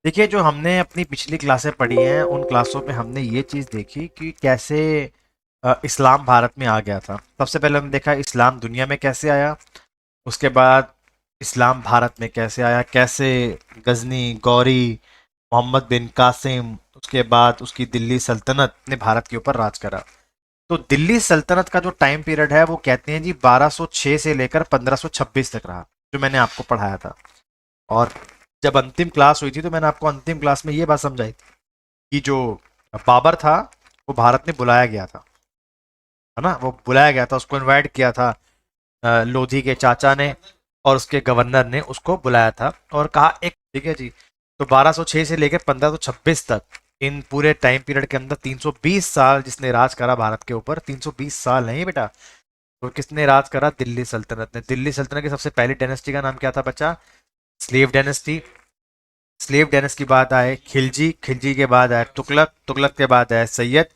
देखिए, जो हमने अपनी पिछली क्लासें पढ़ी हैं उन क्लासों में हमने ये चीज़ देखी कि कैसे इस्लाम भारत में आ गया था। सबसे पहले हमने देखा इस्लाम दुनिया में कैसे आया। उसके बाद इस्लाम भारत में कैसे आया, कैसे गजनी गौरी मोहम्मद बिन कासिम, उसके बाद उसकी दिल्ली सल्तनत ने भारत के ऊपर राज करा। तो दिल्ली सल्तनत का जो टाइम पीरियड है वो कहते हैं जी 1206 से लेकर 1526 तक रहा, जो मैंने आपको पढ़ाया था। और जब अंतिम क्लास हुई थी तो मैंने आपको अंतिम क्लास में ये बात समझाई थी कि जो बाबर था वो भारत में बुलाया गया था, है ना। वो बुलाया गया था, उसको इनवाइट किया था लोधी के चाचा ने और उसके गवर्नर ने उसको बुलाया था और कहा एक, ठीक है जी। तो 1206 से लेकर 1526 तक, इन पूरे टाइम पीरियड के अंदर 320 साल जिसने राज करा भारत के ऊपर, 320 साल नहीं बेटा। तो किसने राज करा? दिल्ली सल्तनत ने। दिल्ली सल्तनत की सबसे पहली डायनेस्टी का नाम क्या था बच्चा? Slave dynasty. स्लेव डायनेस्टी के बाद आए खिलजी, खिलजी के बाद आए तुगलक, तुगलक के बाद आए सैयद,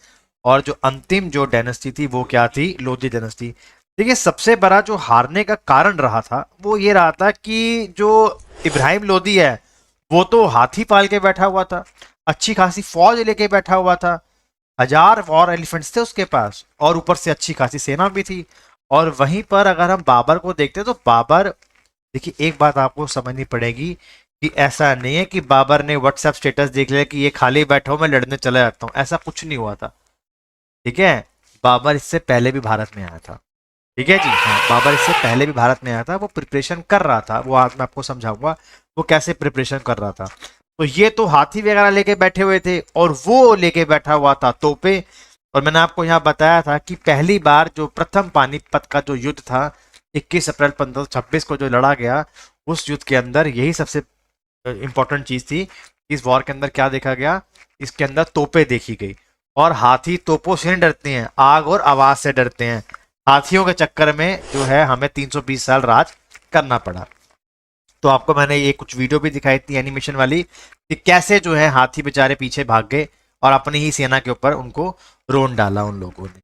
और जो अंतिम जो डायनेस्टी थी वो क्या थी? लोधी डायनेस्टी। देखिए, सबसे बड़ा जो हारने का कारण रहा था वो ये रहा था कि जो इब्राहिम लोधी है वो तो हाथी पाल के बैठा हुआ था, अच्छी खासी फौज लेके बैठा हुआ था, 1000 वॉर एलिफेंट्स थे उसके पास, और ऊपर से अच्छी खासी सेना भी थी। और वहीं पर अगर हम बाबर को देखते तो बाबर, देखिए एक बात आपको समझनी पड़ेगी कि ऐसा नहीं है कि बाबर ने व्हाट्सएप स्टेटस देख लिया कि ये खाली बैठा हूं मैं लड़ने चला जाता हूं, ऐसा कुछ नहीं हुआ था। ठीक है, बाबर इससे पहले भी भारत में आया था। ठीक है जी, हाँ, बाबर इससे पहले भी भारत में आया था, वो प्रिपरेशन कर रहा था, वो आज मैं आपको समझाऊंगा वो कैसे प्रिपरेशन कर रहा था। तो ये तो हाथी वगैरह लेके बैठे हुए थे और वो लेके बैठा हुआ था तोपे। और मैंने आपको यहाँ बताया था कि पहली बार जो प्रथम पानीपत का जो युद्ध था 21 अप्रैल 1526 को जो लड़ा गया, उस युद्ध के अंदर यही सबसे इंपॉर्टेंट चीज थी। इस वॉर के अंदर क्या देखा गया? इसके अंदर तोपे देखी गई, और हाथी तोपों से नहीं डरते हैं, आग और आवाज से डरते हैं। हाथियों के चक्कर में जो है हमें 320 साल राज करना पड़ा। तो आपको मैंने ये कुछ वीडियो भी दिखाई थी एनिमेशन वाली कि कैसे जो है हाथी बेचारे पीछे भाग गए और अपनी ही सेना के ऊपर उनको रोन डाला उन लोगों ने।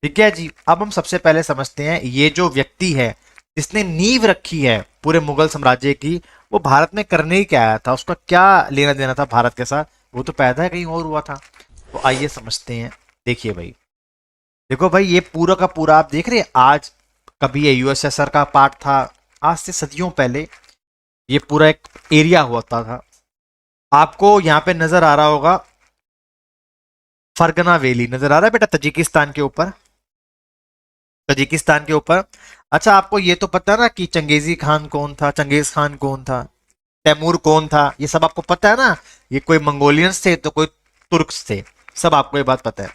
ठीक है जी, अब हम सबसे पहले समझते हैं ये जो व्यक्ति है जिसने नींव रखी है पूरे मुगल साम्राज्य की, वो भारत में करने ही क्या आया था, उसका क्या लेना देना था भारत के साथ? वो तो पैदा कहीं और हुआ था। तो आइए समझते हैं। देखिए भाई, देखो भाई, ये पूरा का पूरा आप देख रहे हैं, आज कभी ये यूएसएसआर का पार्ट था, आज से सदियों पहले ये पूरा एक एरिया होता था। आपको यहाँ पे नजर आ रहा होगा फरगना वैली, नजर आ रहा है बेटा तजिकिस्तान के ऊपर, तजिकिस्तान के ऊपर। अच्छा, आपको ये तो पता है ना कि चंगेजी खान कौन था, चंगेज खान कौन था, तैमूर कौन था, ये सब आपको पता है ना। ये कोई मंगोलियंस थे तो कोई तुर्क्स थे, सब आपको ये बात पता है।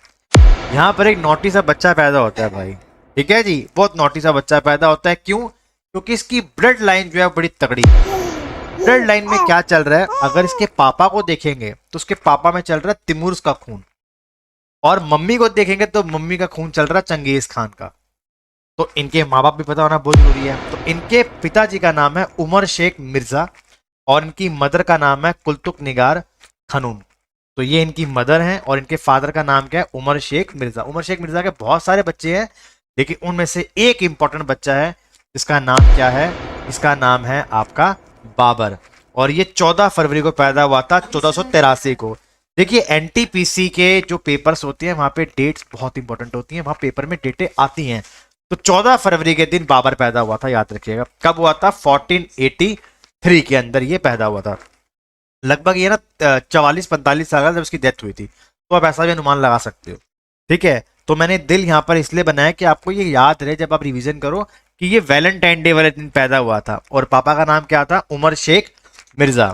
यहाँ पर एक नोटी सा बच्चा पैदा होता है भाई। ठीक है जी, बहुत नोटी सा बच्चा पैदा होता है। क्यों? क्योंकि इसकी ब्लड लाइन जो है बड़ी तगड़ी है। ब्लड लाइन में क्या चल रहा है, अगर इसके पापा को देखेंगे तो उसके पापा में चल रहा है तिमुर का खून, और मम्मी को देखेंगे तो मम्मी का खून चल रहा है चंगेज खान का। तो इनके माँ बाप भी पता होना बहुत जरूरी है। तो इनके पिताजी का नाम है उमर शेख मिर्जा, और इनकी मदर का नाम है कुलतुक निगार खनून। तो ये इनकी मदर हैं और इनके फादर का नाम क्या है? उमर शेख मिर्जा। उमर शेख मिर्जा के बहुत सारे बच्चे हैं, लेकिन उनमें से एक इंपॉर्टेंट बच्चा है जिसका नाम क्या है? इसका नाम है आपका बाबर। और ये 14 फरवरी को पैदा हुआ था, 1483 को। देखिए, एनटीपीसी के जो पेपर्स होते हैं वहां पे डेट्स बहुत इंपॉर्टेंट होती हैं, वहां पेपर में डेटें आती हैं। तो 14 फरवरी के दिन बाबर पैदा हुआ था, याद रखिएगा। कब हुआ था? 1483 के अंदर ये पैदा हुआ था। लगभग ये ना 44-45 साल का जब उसकी डेथ हुई थी, तो आप ऐसा भी अनुमान लगा सकते हो। ठीक है, तो मैंने दिल यहाँ पर इसलिए बनाया कि आपको ये याद रहे जब आप रिवीजन करो कि ये वैलेंटाइन डे वाले दिन पैदा हुआ था, और पापा का नाम क्या था? उमर शेख मिर्जा।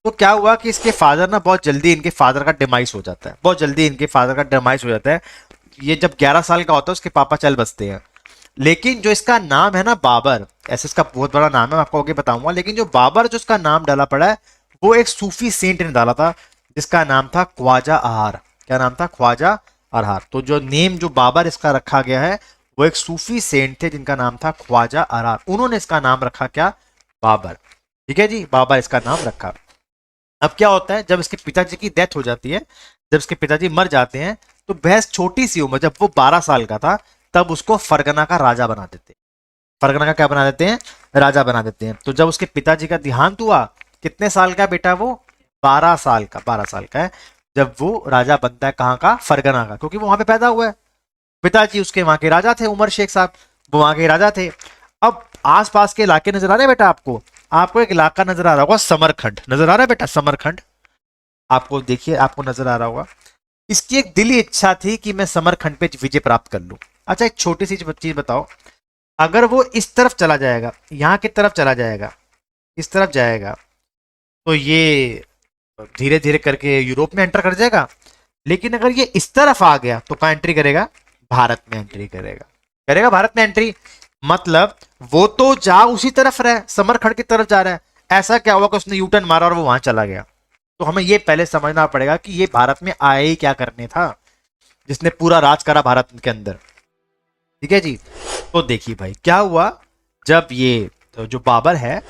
तो क्या हुआ कि इसके फादर ना बहुत जल्दी, इनके फादर का डिमाइस हो जाता है, बहुत जल्दी इनके फादर का डिमाइस हो जाता है। ये जब 11 साल का होता है उसके पापा चल बसते हैं। लेकिन जो इसका नाम है ना बाबर, ऐसे इसका बहुत बड़ा नाम है, मैं आपको आगे बताऊंगा, लेकिन जो बाबर जो इसका नाम डाला पड़ा है वो एक सूफी सेंट ने डाला था जिसका नाम था ख्वाजा आहार। क्या नाम था? ख्वाजा आहार। तो जो नेम जो बाबर इसका रखा गया है वो एक सूफी सेंट थे जिनका नाम था ख्वाजा आहार, उन्होंने इसका नाम रखा क्या? बाबर। ठीक है जी, बाबर इसका नाम रखा। अब क्या होता है, जब इसके पिताजी की डेथ हो जाती है, जब इसके पिताजी मर जाते हैं, तो बहस छोटी सी उम्र, जब वो 12 साल का था, तब उसको फरगना का राजा बना देते हैं। फरगना का क्या बना देते हैं? राजा बना देते हैं। तो जब उसके पिताजी का देहांत हुआ, कितने साल का बेटा वो? 12 साल का है जब वो राजा बनता है। कहाँ का? फरगना का, क्योंकि वो वहां पे पैदा हुआ है। पिताजी उसके वहां के राजा थे, उमर शेख साहब, वो वहां के राजा थे। अब आसपास के इलाके नजर आ रहे हैं बेटा आपको? आपको एक इलाका नजर आ रहा होगा, समरखंड नजर आ रहा है बेटा, समरखंड। आपको देखिए, आपको नजर आ रहा होगा। इसकी एक दिली इच्छा थी कि मैं समरखंड पे विजय प्राप्त कर लूं। अच्छा, एक छोटी सी चीज बताओ, अगर वो इस तरफ चला जाएगा, यहाँ की तरफ चला जाएगा, इस तरफ जाएगा, तो ये धीरे धीरे करके यूरोप में एंटर कर जाएगा। लेकिन अगर ये इस तरफ आ गया तो कहाँ एंट्री करेगा? भारत में एंट्री करेगा। करेगा भारत में एंट्री। मतलब वो तो जा उसी तरफ रहा है, समरखंड की तरफ जा रहा है। ऐसा क्या हुआ कि उसने यू टर्न मारा और वो वहां चला गया? तो हमें ये पहले समझना पड़ेगा कि ये भारत में आया ही क्या करने था, जिसने पूरा राज करा भारत के अंदर। ठीक है जी। तो देखिए भाई क्या हुआ, जब ये तो जो बाबर है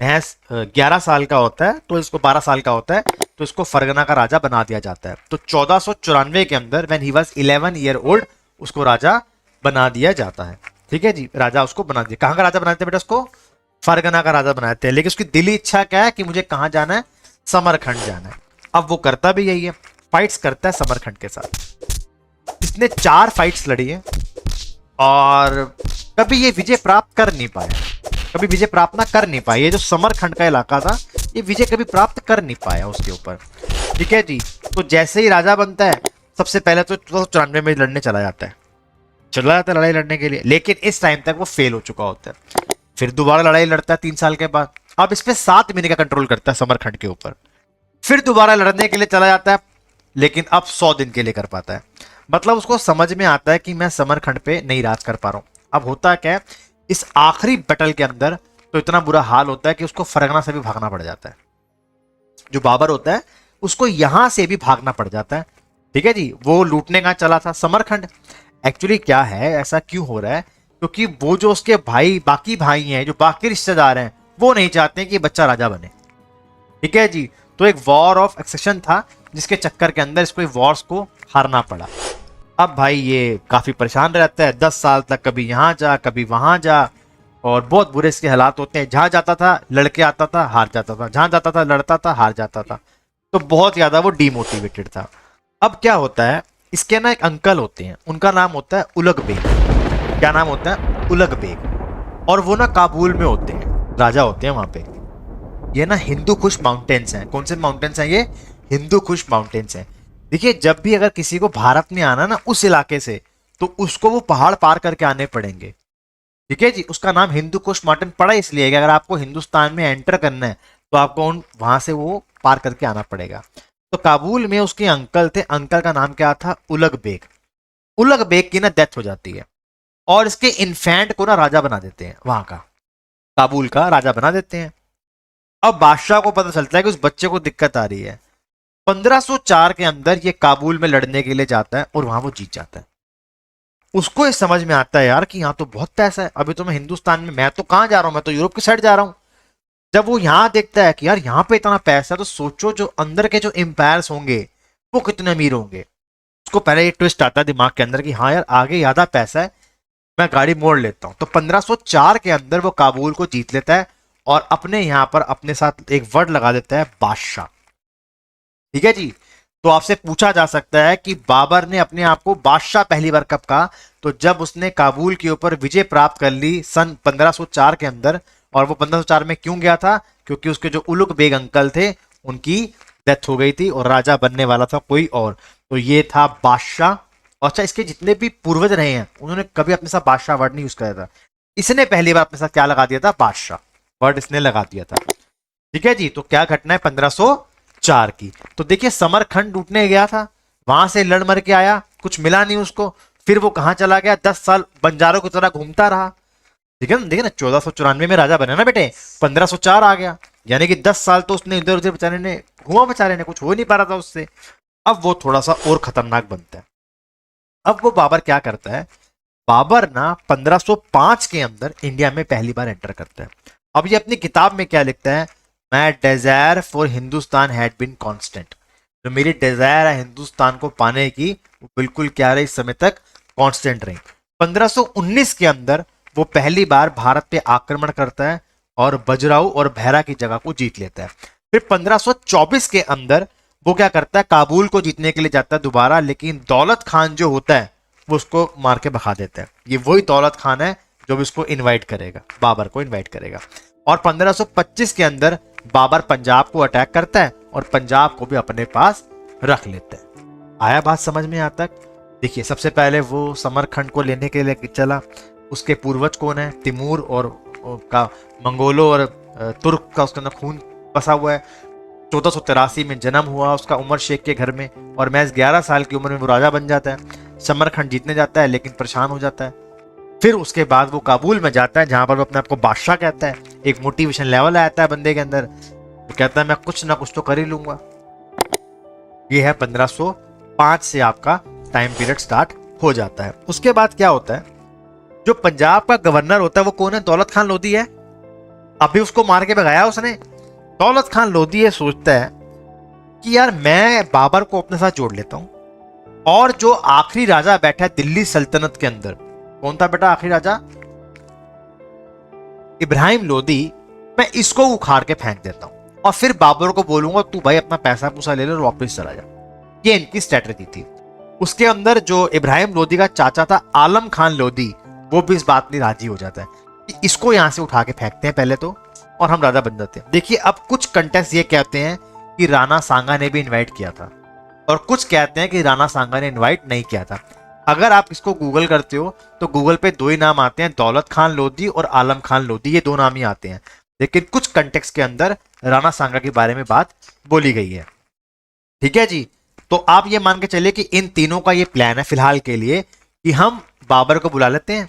11 साल का होता है, तो इसको 12 साल का होता है, तो इसको फरगना का राजा बना दिया जाता है। तो 1494 के अंदर when he was 11 year old उसको राजा बना दिया जाता है। ठीक है जी, राजा उसको बना दिया। कहाँ का राजा बनाते हैं बेटा उसको? फरगना का राजा बनाते हैं। लेकिन उसकी दिली इच्छा क्या है कि मुझे कहाँ जाना है? समरखंड जाना है। अब वो करता भी यही है, फाइट्स करता है समरखंड के साथ। इसने 4 फाइट्स लड़ी है और कभी ये विजय प्राप्त कर नहीं पाया, कभी विजय प्राप्त ना कर नहीं पाया। ये जो समरखंड का इलाका था, ये विजय कभी प्राप्त कर नहीं पाया उसके ऊपर। ठीक है जी। तो जैसे ही राजा बनता है, सबसे पहले तो 1494 में लड़ने चला जाता है, लड़ाई लड़ने के लिए। लेकिन इस टाइम तक वो फेल हो चुका होता है। फिर दोबारा लड़ाई लड़ता है 3 साल के बाद। अब इस पे 7 महीने का कंट्रोल करता है समरखंड के ऊपर। फिर दोबारा लड़ने के लिए चला जाता है, लेकिन अब 100 दिन के लिए कर पाता है। मतलब उसको समझ में आता है कि मैं समरखंड पे नहीं राज कर पा रहा हूं। अब होता क्या है, इस आखिरी बैटल के अंदर तो इतना बुरा हाल होता है कि उसको फरगना से भी भागना पड़ जाता है। जो बाबर होता है उसको यहां से भी भागना पड़ जाता है। ठीक है जी। वो लूटने का चला था समरखंड। एक्चुअली क्या है, ऐसा क्यों हो रहा है? क्योंकि वो जो उसके भाई, बाकी भाई हैं, जो बाकी रिश्तेदार हैं, वो नहीं चाहते कि बच्चा राजा बने। ठीक है जी। तो एक वॉर ऑफ एक्सेशन था, जिसके चक्कर के अंदर इसको वॉर्स को हारना पड़ा। अब भाई ये काफी परेशान रहता है 10 साल तक, कभी यहाँ जा कभी वहां जा, और बहुत बुरे इसके हालात होते हैं। जहां जाता था लड़के आता था, हार जाता था, जहां जाता था लड़ता था, हार जाता था। तो बहुत ज्यादा वो डीमोटिवेटेड था। अब क्या होता है, इसके ना एक अंकल होते हैं, उनका नाम होता है उलग बेग। क्या नाम होता है? उलग बेग। और वो ना काबुल में होते हैं, राजा होते हैं वहां पे। ये ना हिंदू कुश माउंटेन्स हैं। कौन से माउंटेन्स हैं ये? हिंदू कुश माउंटेन्स हैं। देखिए, जब भी अगर किसी को भारत में आना ना उस इलाके से, तो उसको वो पहाड़ पार करके आने पड़ेंगे। ठीक है जी। उसका नाम हिंदू कुश माउंटेन पड़ा इसलिए कि अगर आपको हिंदुस्तान में एंटर करना है तो आपको उन वहां से वो पार करके आना पड़ेगा। तो काबुल में उसके अंकल थे, अंकल का नाम क्या था? उलग बेग। उलग बेग की ना डेथ हो जाती है और इसके इन्फेंट को ना राजा बना देते हैं, वहां का काबुल का राजा बना देते हैं। अब बादशाह को पता चलता है कि उस बच्चे को दिक्कत आ रही है। 1504 के अंदर ये काबुल में लड़ने के लिए जाता है और वहां वो जीत जाता है। उसको ये समझ में आता है यार कि यहाँ तो बहुत पैसा है, अभी तो मैं हिंदुस्तान में, मैं तो कहाँ जा रहा हूँ, मैं तो यूरोप की साइड जा रहा हूँ। जब वो यहाँ देखता है कि यार यहाँ पे इतना पैसा है, तो सोचो जो अंदर के जो एम्पायर्स होंगे वो कितने अमीर होंगे। उसको पहले ये ट्विस्ट आता है दिमाग के अंदर कि हाँ यार आगे ज्यादा पैसा है, मैं गाड़ी मोड़ लेता हूँ। तो 1504 के अंदर वो काबुल को जीत लेता है और अपने यहाँ पर अपने साथ एक वर्ड लगा देता है, बादशाह। ठीक है जी। तो आपसे पूछा जा सकता है कि बाबर ने अपने आप को बादशाह पहली बार कब कहा? तो जब उसने काबुल के ऊपर विजय प्राप्त कर ली सन 1504 के अंदर। और वो 1504 में क्यों गया था? क्योंकि उसके जो उलुग बेग अंकल थे उनकी डेथ हो गई थी और राजा बनने वाला था कोई और। तो ये था बादशाह। अच्छा, इसके जितने भी पूर्वज रहे हैं उन्होंने कभी अपने साथ बादशाह वर्ड नहीं यूज किया था। इसने पहली बार अपने साथ क्या लगा दिया था? बादशाह वर्ड इसने लगा दिया था। ठीक है जी। तो क्या घटना है 1504 की? तो देखिए, समरखंड लूटने गया था, वहां से लड़ मर के आया, कुछ मिला नहीं उसको। फिर वो कहां चला गया? 10 साल बंजारों की तरह घूमता रहा। ठीक है ना, देखिए ना, 1494 में राजा बने ना बेटे, 1504 आ गया, यानी कि 10 साल तो उसने इधर उधर बेचारे ने घुमा, बेचारे ने कुछ हो नहीं पा रहा था उससे। अब वो थोड़ा सा और खतरनाक बनता है। अब वो बाबर क्या करता है? बाबर ना 1505 के अंदर इंडिया में पहली बार एंटर करता है। अब ये अपनी किताब में क्या लिखता है? My desire for Hindustan had been constant. जो मेरी डिजायर है हिंदुस्तान को पाने की, वो बिल्कुल क्या रही, इस समय तक कांस्टेंट रही। 1519 के अंदर वो पहली बार भारत पे आक्रमण करता है और बजराऊ और भैरा की जगह को जीत लेता है। फिर 1524 के अंदर वो क्या करता है, काबुल को जीतने के लिए जाता है दोबारा, लेकिन दौलत खान जो होता है वो उसको मार के भगा देता है। ये वही दौलत खान है जो भी उसको इनवाइट करेगा, बाबर को इनवाइट करेगा। और 1525 के अंदर बाबर पंजाब को अटैक करता है और पंजाब को भी अपने पास रख लेता है। आया बात समझ में यहाँ तक? देखिए, सबसे पहले वो समरखंड को लेने के लिए चला। उसके पूर्वज कौन है? तिमूर और का मंगोलों और तुर्क का उसके अंदर खून बसा हुआ है। 1483 में जन्म हुआ उसका उमर शेख के घर में, और महज 11 साल की उम्र में वो राजा बन जाता है। समरखंड जीतने जाता है लेकिन परेशान हो जाता है। फिर उसके बाद वो काबुल में जाता है जहां पर वो अपने आप को बादशाह कहता है। एक मोटिवेशन लेवल आता है बंदे के अंदर, वो कहता है मैं कुछ ना कुछ तो कर ही लूंगा। ये है 1505 से आपका टाइम पीरियड स्टार्ट हो जाता है। उसके बाद क्या होता है, जो पंजाब का गवर्नर होता है वो कौन है? दौलत खान लोधी है। अभी उसको मार के भगाया उसने। दौलत खान लोधी ये सोचता है कि यार मैं बाबर को अपने साथ जोड़ लेता हूं, और जो आखिरी राजा बैठा है दिल्ली सल्तनत के अंदर, कौन था बेटा आखिरी राजा? इब्राहिम लोधी। मैं इसको उखाड़ के फेंक देता हूं और फिर बाबर को बोलूंगा तू भाई अपना पैसा पूसा ले ले और वापस चला जा। ये इनकी स्ट्रेटजी थी। उसके अंदर जो इब्राहिम लोधी का चाचा था आलम खान लोधी, वो भी इस बात में राजी हो जाता है कि इसको यहां से उठा के फेंकते हैं पहले तो, और हम राजा बन जाते हैं। देखिए, अब कुछ कंटेक्स्ट ये कहते हैं कि राणा सांगा ने भी इनवाइट किया था, और कुछ कहते हैं कि राणा सांगा ने इनवाइट नहीं किया था। अगर आप इसको गूगल करते हो तो गूगल पे दो ही नाम आते हैं, दौलत खान लोधी और आलम खान लोधी, ये दो नाम ही आते हैं। लेकिन कुछ कंटेक्स्ट के अंदर राणा सांगा के बारे में बात बोली गई है। ठीक है जी, तो आप ये मान के चलिए कि इन तीनों का ये प्लान है फिलहाल के लिए कि हम बाबर को बुला लेते हैं।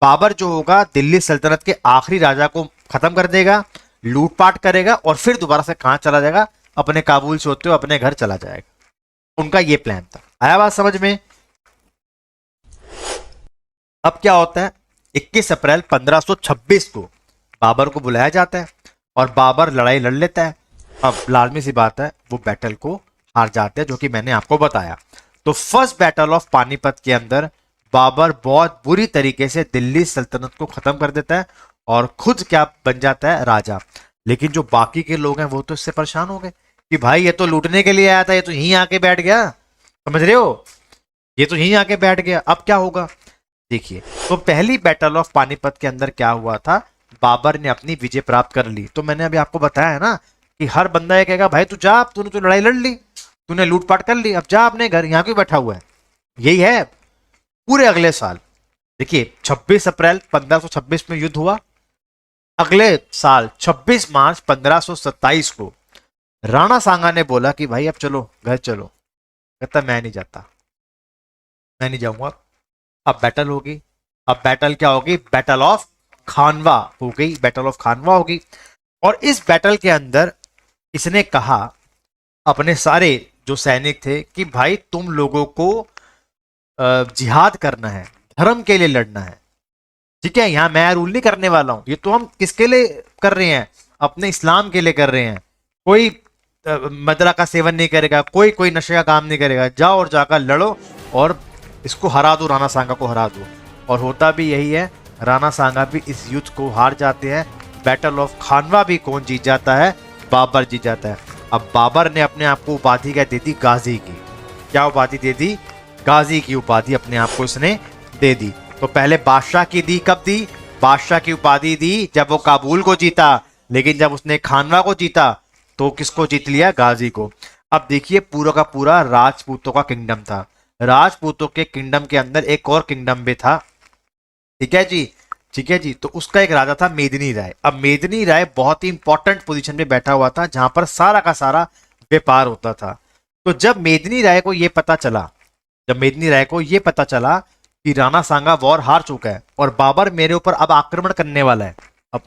बाबर जो होगा दिल्ली सल्तनत के आखिरी राजा को खत्म कर देगा, लूटपाट करेगा, और फिर दोबारा से कहां चला जाएगा? अपने काबुल से होते हुए अपने घर चला जाएगा। उनका ये प्लान था। आया बात समझ में? अब क्या होता है, 21 अप्रैल 1526 को बाबर को बुलाया जाता है और बाबर लड़ाई लड़ लेता है। अब लाजमी सी बात है वो बैटल को हार जाते हैं, जो कि मैंने आपको बताया। तो फर्स्ट बैटल ऑफ पानीपत के अंदर बाबर बहुत बुरी तरीके से दिल्ली सल्तनत को खत्म कर देता है और खुद क्या बन जाता है? राजा। लेकिन जो बाकी के लोग हैं वो तो इससे परेशान हो गए कि भाई ये तो लूटने के लिए आया था, ये तो यहीं आके बैठ गया। समझ रहे हो? ये तो यहीं आके बैठ गया, अब क्या होगा? देखिए, तो पहली बैटल ऑफ पानीपत के अंदर क्या हुआ था, बाबर ने अपनी विजय प्राप्त कर ली। तो मैंने अभी आपको बताया है ना कि हर बंदा ये कहेगा भाई तू जा, तूने तो लड़ाई लड़ ली, तूने लूटपाट कर ली, अब जा अपने घर, यहाँ क्यों बैठा हुआ है? यही है पूरे अगले साल। देखिए, 26 अप्रैल 1526 में युद्ध हुआ। अगले साल 26 मार्च 1527 को राणा सांगा ने बोला कि भाई अब चलो घर चलो। कहता मैं नहीं जाता, मैं नहीं जाऊंगा। अब बैटल होगी। अब बैटल क्या होगी? बैटल ऑफ खानवा हो गई, बैटल ऑफ खानवा होगी। और इस बैटल के अंदर इसने कहा अपने सारे जो सैनिक थे कि भाई तुम लोगों को जिहाद करना है, धर्म के लिए लड़ना है। ठीक है, यहां मैं रूल नहीं करने वाला हूं, ये तो हम किसके लिए कर रहे हैं? अपने इस्लाम के लिए कर रहे हैं। कोई मदरा का सेवन नहीं करेगा, कोई कोई नशे का काम नहीं करेगा। जाओ और जाकर लड़ो और इसको हरा दो, राणा सांगा को हरा दो। और होता भी यही है, राणा सांगा भी इस युद्ध को हार जाते हैं। बैटल ऑफ खानवा भी कौन जीत जाता है? बाबर जीत जाता है। अब बाबर ने अपने आप को उपाधि क्या दे दी? गाजी की। क्या उपाधि दे दी? गाजी की उपाधि अपने आप को इसने दे दी। तो पहले बादशाह की दी, कब दी? बादशाह की उपाधि दी जब वो काबुल को जीता, लेकिन जब उसने खानवा को जीता तो किसको जीत लिया? गाजी को। अब देखिए, पूरा का पूरा राजपूतों का किंगडम था। राजपूतों के किंगडम के अंदर एक और किंगडम भी था। ठीक है जी, ठीक है जी। तो उसका एक राजा था मेदिनी राय। अब मेदिनी राय बहुत ही इंपॉर्टेंट पोजीशन पे बैठा हुआ था जहां पर सारा का सारा व्यापार होता था। तो जब मेदिनी राय को यह पता चला, जब मेदिनी राय को यह पता चला कि राणा सांगा वॉर हार चुका है और बाबर मेरे ऊपर अब आक्रमण करने वाला है, अब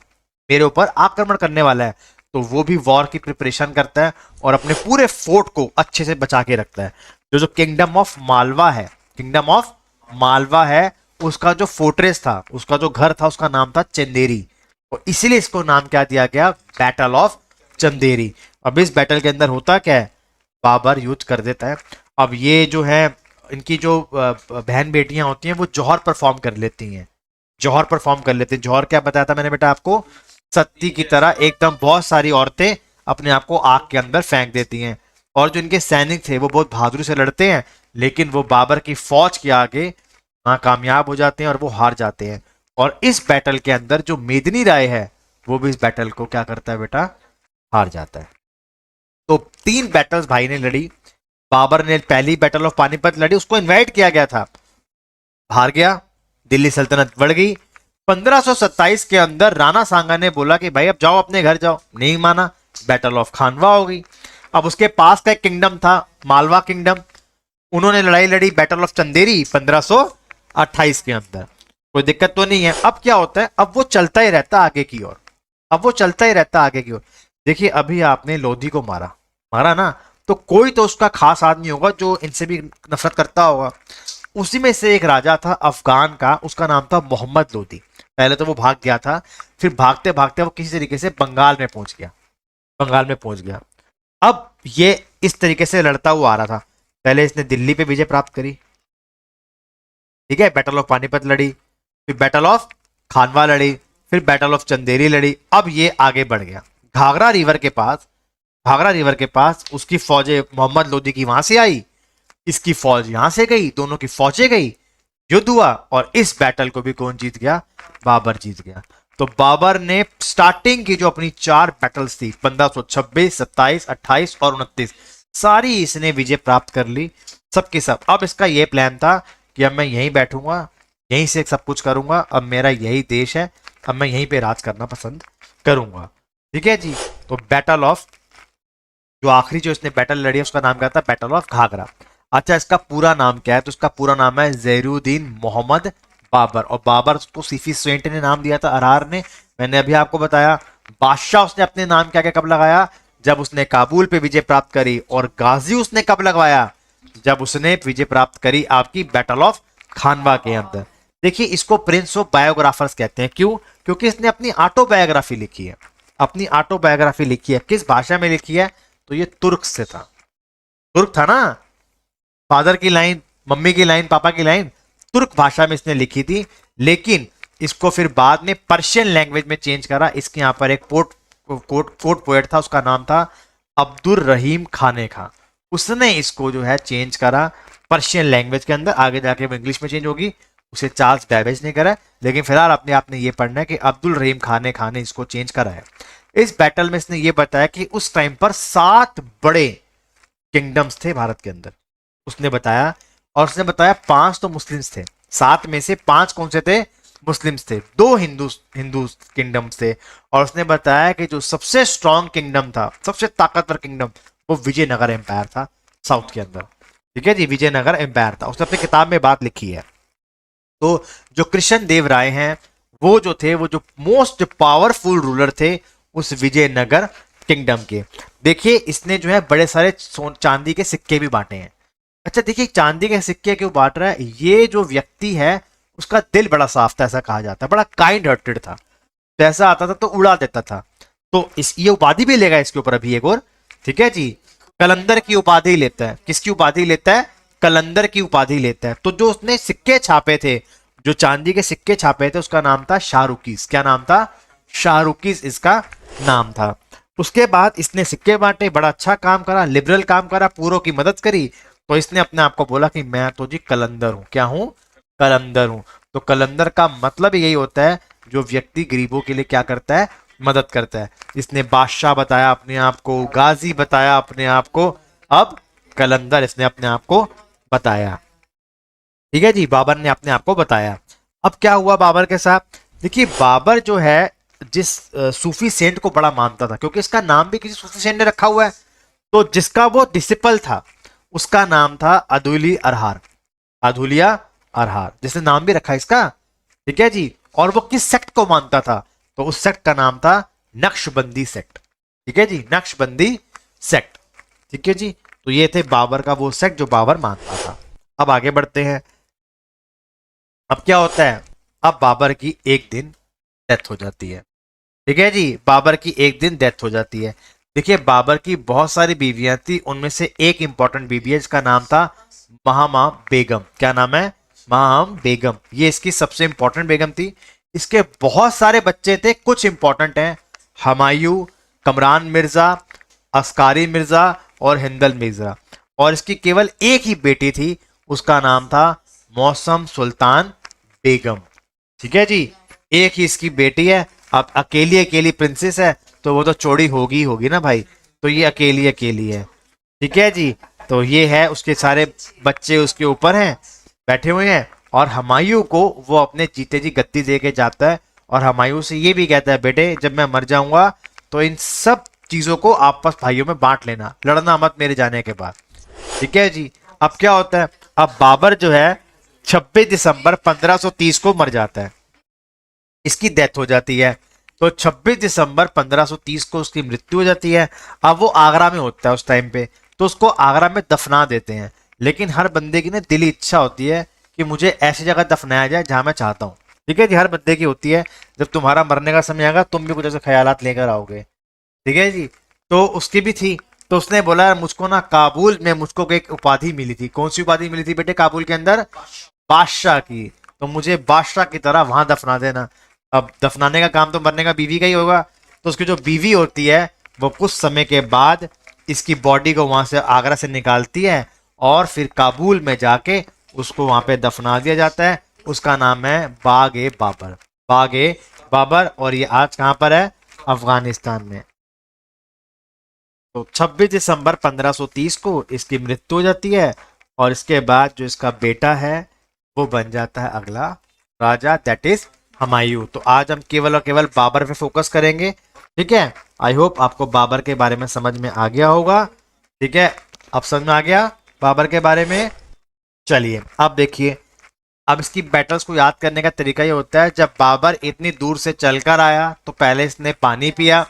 मेरे ऊपर आक्रमण करने वाला है, तो वो भी वॉर की प्रिपरेशन करता है और अपने पूरे फोर्ट को अच्छे से बचा के रखता है। जो जो किंगडम ऑफ मालवा है, किंगडम ऑफ मालवा है, उसका जो फोर्ट्रेस था, उसका जो घर था, उसका नाम था चंदेरी। और इसीलिए इसको नाम क्या दिया गया? Battle of Chanderi. अब इस बैटल के अंदर होता क्या है? बाबर युद्ध कर देता है। अब ये जो है, इनकी जो बहन बेटियां होती हैं वो जौहर परफॉर्म कर लेती हैं। जौहर परफॉर्म कर लेते हैं। जौहर क्या बताया था मैंने बेटा आपको? सती की तरह एकदम बहुत सारी औरतें अपने आप को आग के अंदर फेंक देती हैं। और जो इनके सैनिक थे वो बहुत बहादुरी से लड़ते हैं, लेकिन वो बाबर की फौज के आगे नाकामयाब हो जाते हैं और वो हार जाते हैं। और इस बैटल के अंदर जो मेदिनी राय है वो भी इस बैटल को क्या करता है बेटा, हार जाता है। तो 3 बैटल्स भाई ने लड़ी। बाबर ने पहली बैटल ऑफ पानीपत लड़ी, उसको इनवाइट किया गया था, हार गया, दिल्ली सल्तनत बढ़ गई। 1527 के अंदर राणा सांगा ने बोला कि भाई अब जाओ अपने घर जाओ, नहीं माना, बैटल ऑफ खानवा हो गई। अब उसके पास का एक किंगडम था मालवा किंगडम, उन्होंने लड़ाई लड़ी बैटल ऑफ चंदेरी 1528 के अंदर। कोई दिक्कत तो नहीं है। अब क्या होता है, अब वो चलता ही रहता आगे की ओर, अब वो चलता ही रहता आगे की ओर। देखिए अभी आपने लोधी को मारा, मारा ना, तो कोई तो उसका खास आदमी होगा जो इनसे भी नफरत करता होगा। उसी में से एक राजा था अफगान का, उसका नाम था मोहम्मद लोधी। पहले तो वो भाग गया था, फिर भागते भागते वो किसी तरीके से बंगाल में पहुंच गया, बंगाल में पहुंच गया। अब ये इस तरीके से लड़ता हुआ आ रहा था। पहले इसने दिल्ली पे विजय प्राप्त करी, ठीक है, बैटल ऑफ पानीपत लड़ी, फिर बैटल ऑफ खानवा लड़ी, फिर बैटल ऑफ चंदेरी लड़ी। अब ये आगे बढ़ गया घाघरा रिवर के पास, घाघरा रिवर के पास उसकी फौजें मोहम्मद लोधी की वहां से आई, इसकी फौज यहां से गई, दोनों की फौजें गई, युद्ध हुआ, और इस बैटल को भी कौन जीत गया, बाबर जीत गया। तो बाबर ने स्टार्टिंग की जो अपनी 4 बैटल्स थी 1526, 27, 28 और 29, सारी इसने विजय प्राप्त कर ली, सबके सब। अब इसका यह प्लान था कि अब मैं यहीं बैठूंगा, यहीं से सब कुछ करूंगा, अब मेरा यही देश है, अब मैं यहीं पे राज करना पसंद करूंगा, ठीक है जी। तो बैटल ऑफ, जो आखिरी जो इसने बैटल लड़ी है उसका नाम क्या था, बैटल ऑफ घाघरा। अच्छा इसका पूरा नाम क्या है, तो इसका पूरा नाम है ज़ैनुद्दीन मोहम्मद बाबर, और बाबर को सीफी सेंट ने नाम दिया था, अरहार ने, मैंने अभी आपको बताया। बादशाह उसने अपने नाम क्या क्या कब लगाया, जब उसने काबुल पे विजय प्राप्त करी, और गाजी उसने कब लगवाया, जब उसने विजय प्राप्त करी आपकी बैटल ऑफ खानवा के अंदर। देखिए इसको प्रिंस ऑफ बायोग्राफर्स कहते हैं, क्यों, क्योंकि इसने अपनी ऑटोबायोग्राफी लिखी है, अपनी ऑटोबायोग्राफी लिखी है। किस भाषा में लिखी है, तो ये तुर्क से था, तुर्क था ना, फादर की लाइन, मम्मी की लाइन, पापा की लाइन, तुर्क भाषा में इसने लिखी थी। लेकिन इसको फिर बाद में पर्शियन लैंग्वेज में चेंज करा। इसके यहाँ पर एक कोर्ट पोएट था, उसका नाम था अब्दुल रहीम खाने खां, उसने इसको जो है चेंज करा पर्शियन लैंग्वेज के अंदर, आगे जाके वो इंग्लिश में चेंज होगी, उसे चार्ल्स बैबेज ने करा। लेकिन फिलहाल अपने आपने ये पढ़ना है कि अब्दुल रहीम खाने खां ने इसको चेंज करा है। इस बैटल में इसने ये बताया कि उस टाइम पर 7 बड़े किंगडम्स थे भारत के अंदर, उसने बताया। और उसने बताया 5 तो मुस्लिम्स थे, 7 में से 5 कौन से थे, मुस्लिम्स थे, 2 हिंदू हिंदू किंगडम्स थे। और उसने बताया कि जो सबसे स्ट्रॉन्ग किंगडम था, सबसे ताकतवर किंगडम, वो विजयनगर एम्पायर था साउथ के अंदर, ठीक है जी, विजयनगर एम्पायर था। उसने अपनी किताब में बात लिखी है। तो जो कृष्ण देव राय हैं, वो जो थे, वो जो मोस्ट पावरफुल रूलर थे उस विजयनगर किंगडम के। देखिए इसने जो है बड़े सारे चांदी के सिक्के भी बांटे हैं। अच्छा देखिए चांदी के सिक्के क्यों बांट रहा है, ये जो व्यक्ति है उसका दिल बड़ा साफ था, ऐसा कहा जाता है, बड़ा काइंड हार्टेड था, पैसा आता था तो उड़ा देता था। तो इस ये उपाधि भी लेगा इसके ऊपर अभी एक और, ठीक है जी, कलंदर की उपाधि लेता है। किसकी उपाधि लेता है, कलंदर की उपाधि लेता है। तो जो उसने सिक्के छापे थे, जो चांदी के सिक्के छापे थे, उसका नाम था शाहरुखीज। क्या नाम था, शाहरुखीज इसका नाम था। उसके बाद इसने सिक्के बांटे, बड़ा अच्छा काम करा, लिबरल काम करा, पूरों की मदद करी। तो इसने अपने आप को बोला कि मैं तो जी कलंदर हूं, क्या हूं, कलंदर हूं। तो कलंदर का मतलब यही होता है जो व्यक्ति गरीबों के लिए क्या करता है, मदद करता है। इसने बादशाह बताया अपने आप को, गाजी बताया अपने आप को, अब कलंदर इसने अपने आप को बताया, ठीक है जी, बाबर ने अपने आप को बताया। अब क्या हुआ बाबर के साथ, देखिए बाबर जो है जिस सूफी सेंट को बड़ा मानता था, क्योंकि इसका नाम भी किसी सूफी सेंट ने रखा हुआ है, तो जिसका वो डिसिपल था उसका नाम था अदुली अरहार, अदुलिया अरहार, जिसने नाम भी रखा इसका, ठीक है जी। और वो किस सेक्ट को मानता था, तो उस सेक्ट का नाम था नक्शबंदी सेक्ट, ठीक है जी, नक्शबंदी सेक्ट, ठीक है जी। तो ये थे बाबर का वो सेक्ट जो बाबर मानता था। अब आगे बढ़ते हैं। अब क्या होता है, अब बाबर की एक दिन डेथ हो जाती है, ठीक है जी, बाबर की एक दिन डेथ हो जाती है। देखिए बाबर की बहुत सारी बीवियां थी, उनमें से एक इंपॉर्टेंट बीवी है जिसका नाम था महामा बेगम। क्या नाम है, महाम बेगम, ये इसकी सबसे इंपॉर्टेंट बेगम थी। इसके बहुत सारे बच्चे थे, कुछ इंपॉर्टेंट हैं, हमायूं, कमरान मिर्जा, अस्कारी मिर्जा और हिंदल मिर्जा। और इसकी केवल एक ही बेटी थी, उसका नाम था मौसम सुल्तान बेगम। ठीक है जी, एक ही इसकी बेटी है। अब अकेली अकेली प्रिंसेस है तो वो तो चौड़ी होगी ही होगी ना भाई, तो ये अकेली अकेली है। ठीक है जी, तो ये है, उसके सारे बच्चे उसके ऊपर हैं, बैठे हुए हैं। और हुमायूं को वो अपने जीते जी गद्दी दे के जाता है, और हुमायूं से ये भी कहता है, बेटे जब मैं मर जाऊंगा तो इन सब चीजों को आपस भाइयों में बांट लेना, लड़ना मत मेरे जाने के बाद। ठीक है जी। अब क्या होता है, अब बाबर जो है 26 दिसंबर 1530 को मर जाता है, इसकी डेथ हो जाती है। तो 26 दिसंबर 1530 को उसकी मृत्यु हो जाती है। अब वो आगरा में होता है उस टाइम पे, तो उसको आगरा में दफना देते हैं। लेकिन हर बंदे की ना दिली इच्छा होती है कि मुझे ऐसी जगह दफनाया जाए जहां मैं चाहता हूँ। ठीक है जी, हर बंदे की होती है। जब तुम्हारा मरने का समय आएगा तुम भी कुछ ऐसे ख्यालात लेकर आओगे। ठीक है जी, तो उसकी भी थी। तो उसने बोला, मुझको ना काबुल में मुझको एक उपाधि मिली थी। कौन सी उपाधि मिली थी बेटे काबुल के अंदर? बादशाह की। तो मुझे बादशाह की तरह वहां दफना देना। अब दफनाने का काम तो मरने का बीवी का ही होगा। तो उसकी जो बीवी होती है वो कुछ समय के बाद इसकी बॉडी को वहां से आगरा से निकालती है, और फिर काबुल में जाके उसको वहां पे दफना दिया जाता है। उसका नाम है बाग ए बाबर। बाग ए बाबर। और ये आज कहां पर है? अफगानिस्तान में। तो 26 दिसंबर 1530 को इसकी मृत्यु हो जाती है, और इसके बाद जो इसका बेटा है वो बन जाता है अगला राजा, दैट इज हुमायूं। तो आज हम केवल और केवल बाबर पे फोकस करेंगे। ठीक है, आई होप आपको बाबर के बारे में समझ में आ गया होगा। ठीक है, अब समझ में आ गया बाबर के बारे में। चलिए अब देखिए, अब इसकी बैटल्स को याद करने का तरीका ये होता है, जब बाबर इतनी दूर से चलकर आया तो पहले इसने पानी पिया,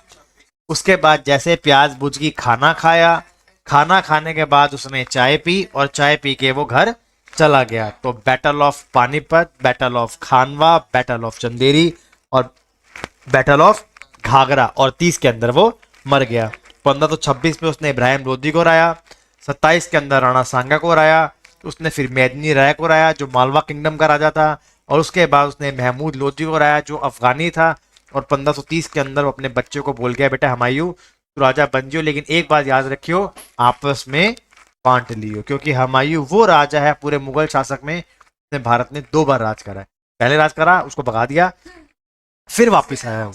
उसके बाद जैसे प्याज बुझ गई खाना खाया, खाना खाने के बाद उसने चाय पी, और चाय पी के वो घर चला गया। तो battle of Panipat, battle of Khanwa, battle of Chanderi और बैटल ऑफ घाघरा और 30 के अंदर वो मर गया। 1526 में उसने इब्राहिम लोदी को हराया, 27 के अंदर राणा सांगा को हराया, उसने फिर मेदनी राय को हराया जो मालवा किंगडम का राजा था, और उसके बाद उसने महमूद लोदी को हराया जो अफगानी था। और 1530 के अंदर वो अपने बच्चे को बोल गया, बेटा हुमायूं तू राजा बन जियो, लेकिन एक बात याद रखियो, आपस में बांट लियो, क्योंकि हुमायूं वो राजा है पूरे मुगल शासक में जिसने भारत में 2 बार राज करा है। पहले राज करा, उसको भगा दिया, फिर वापस आया हूँ।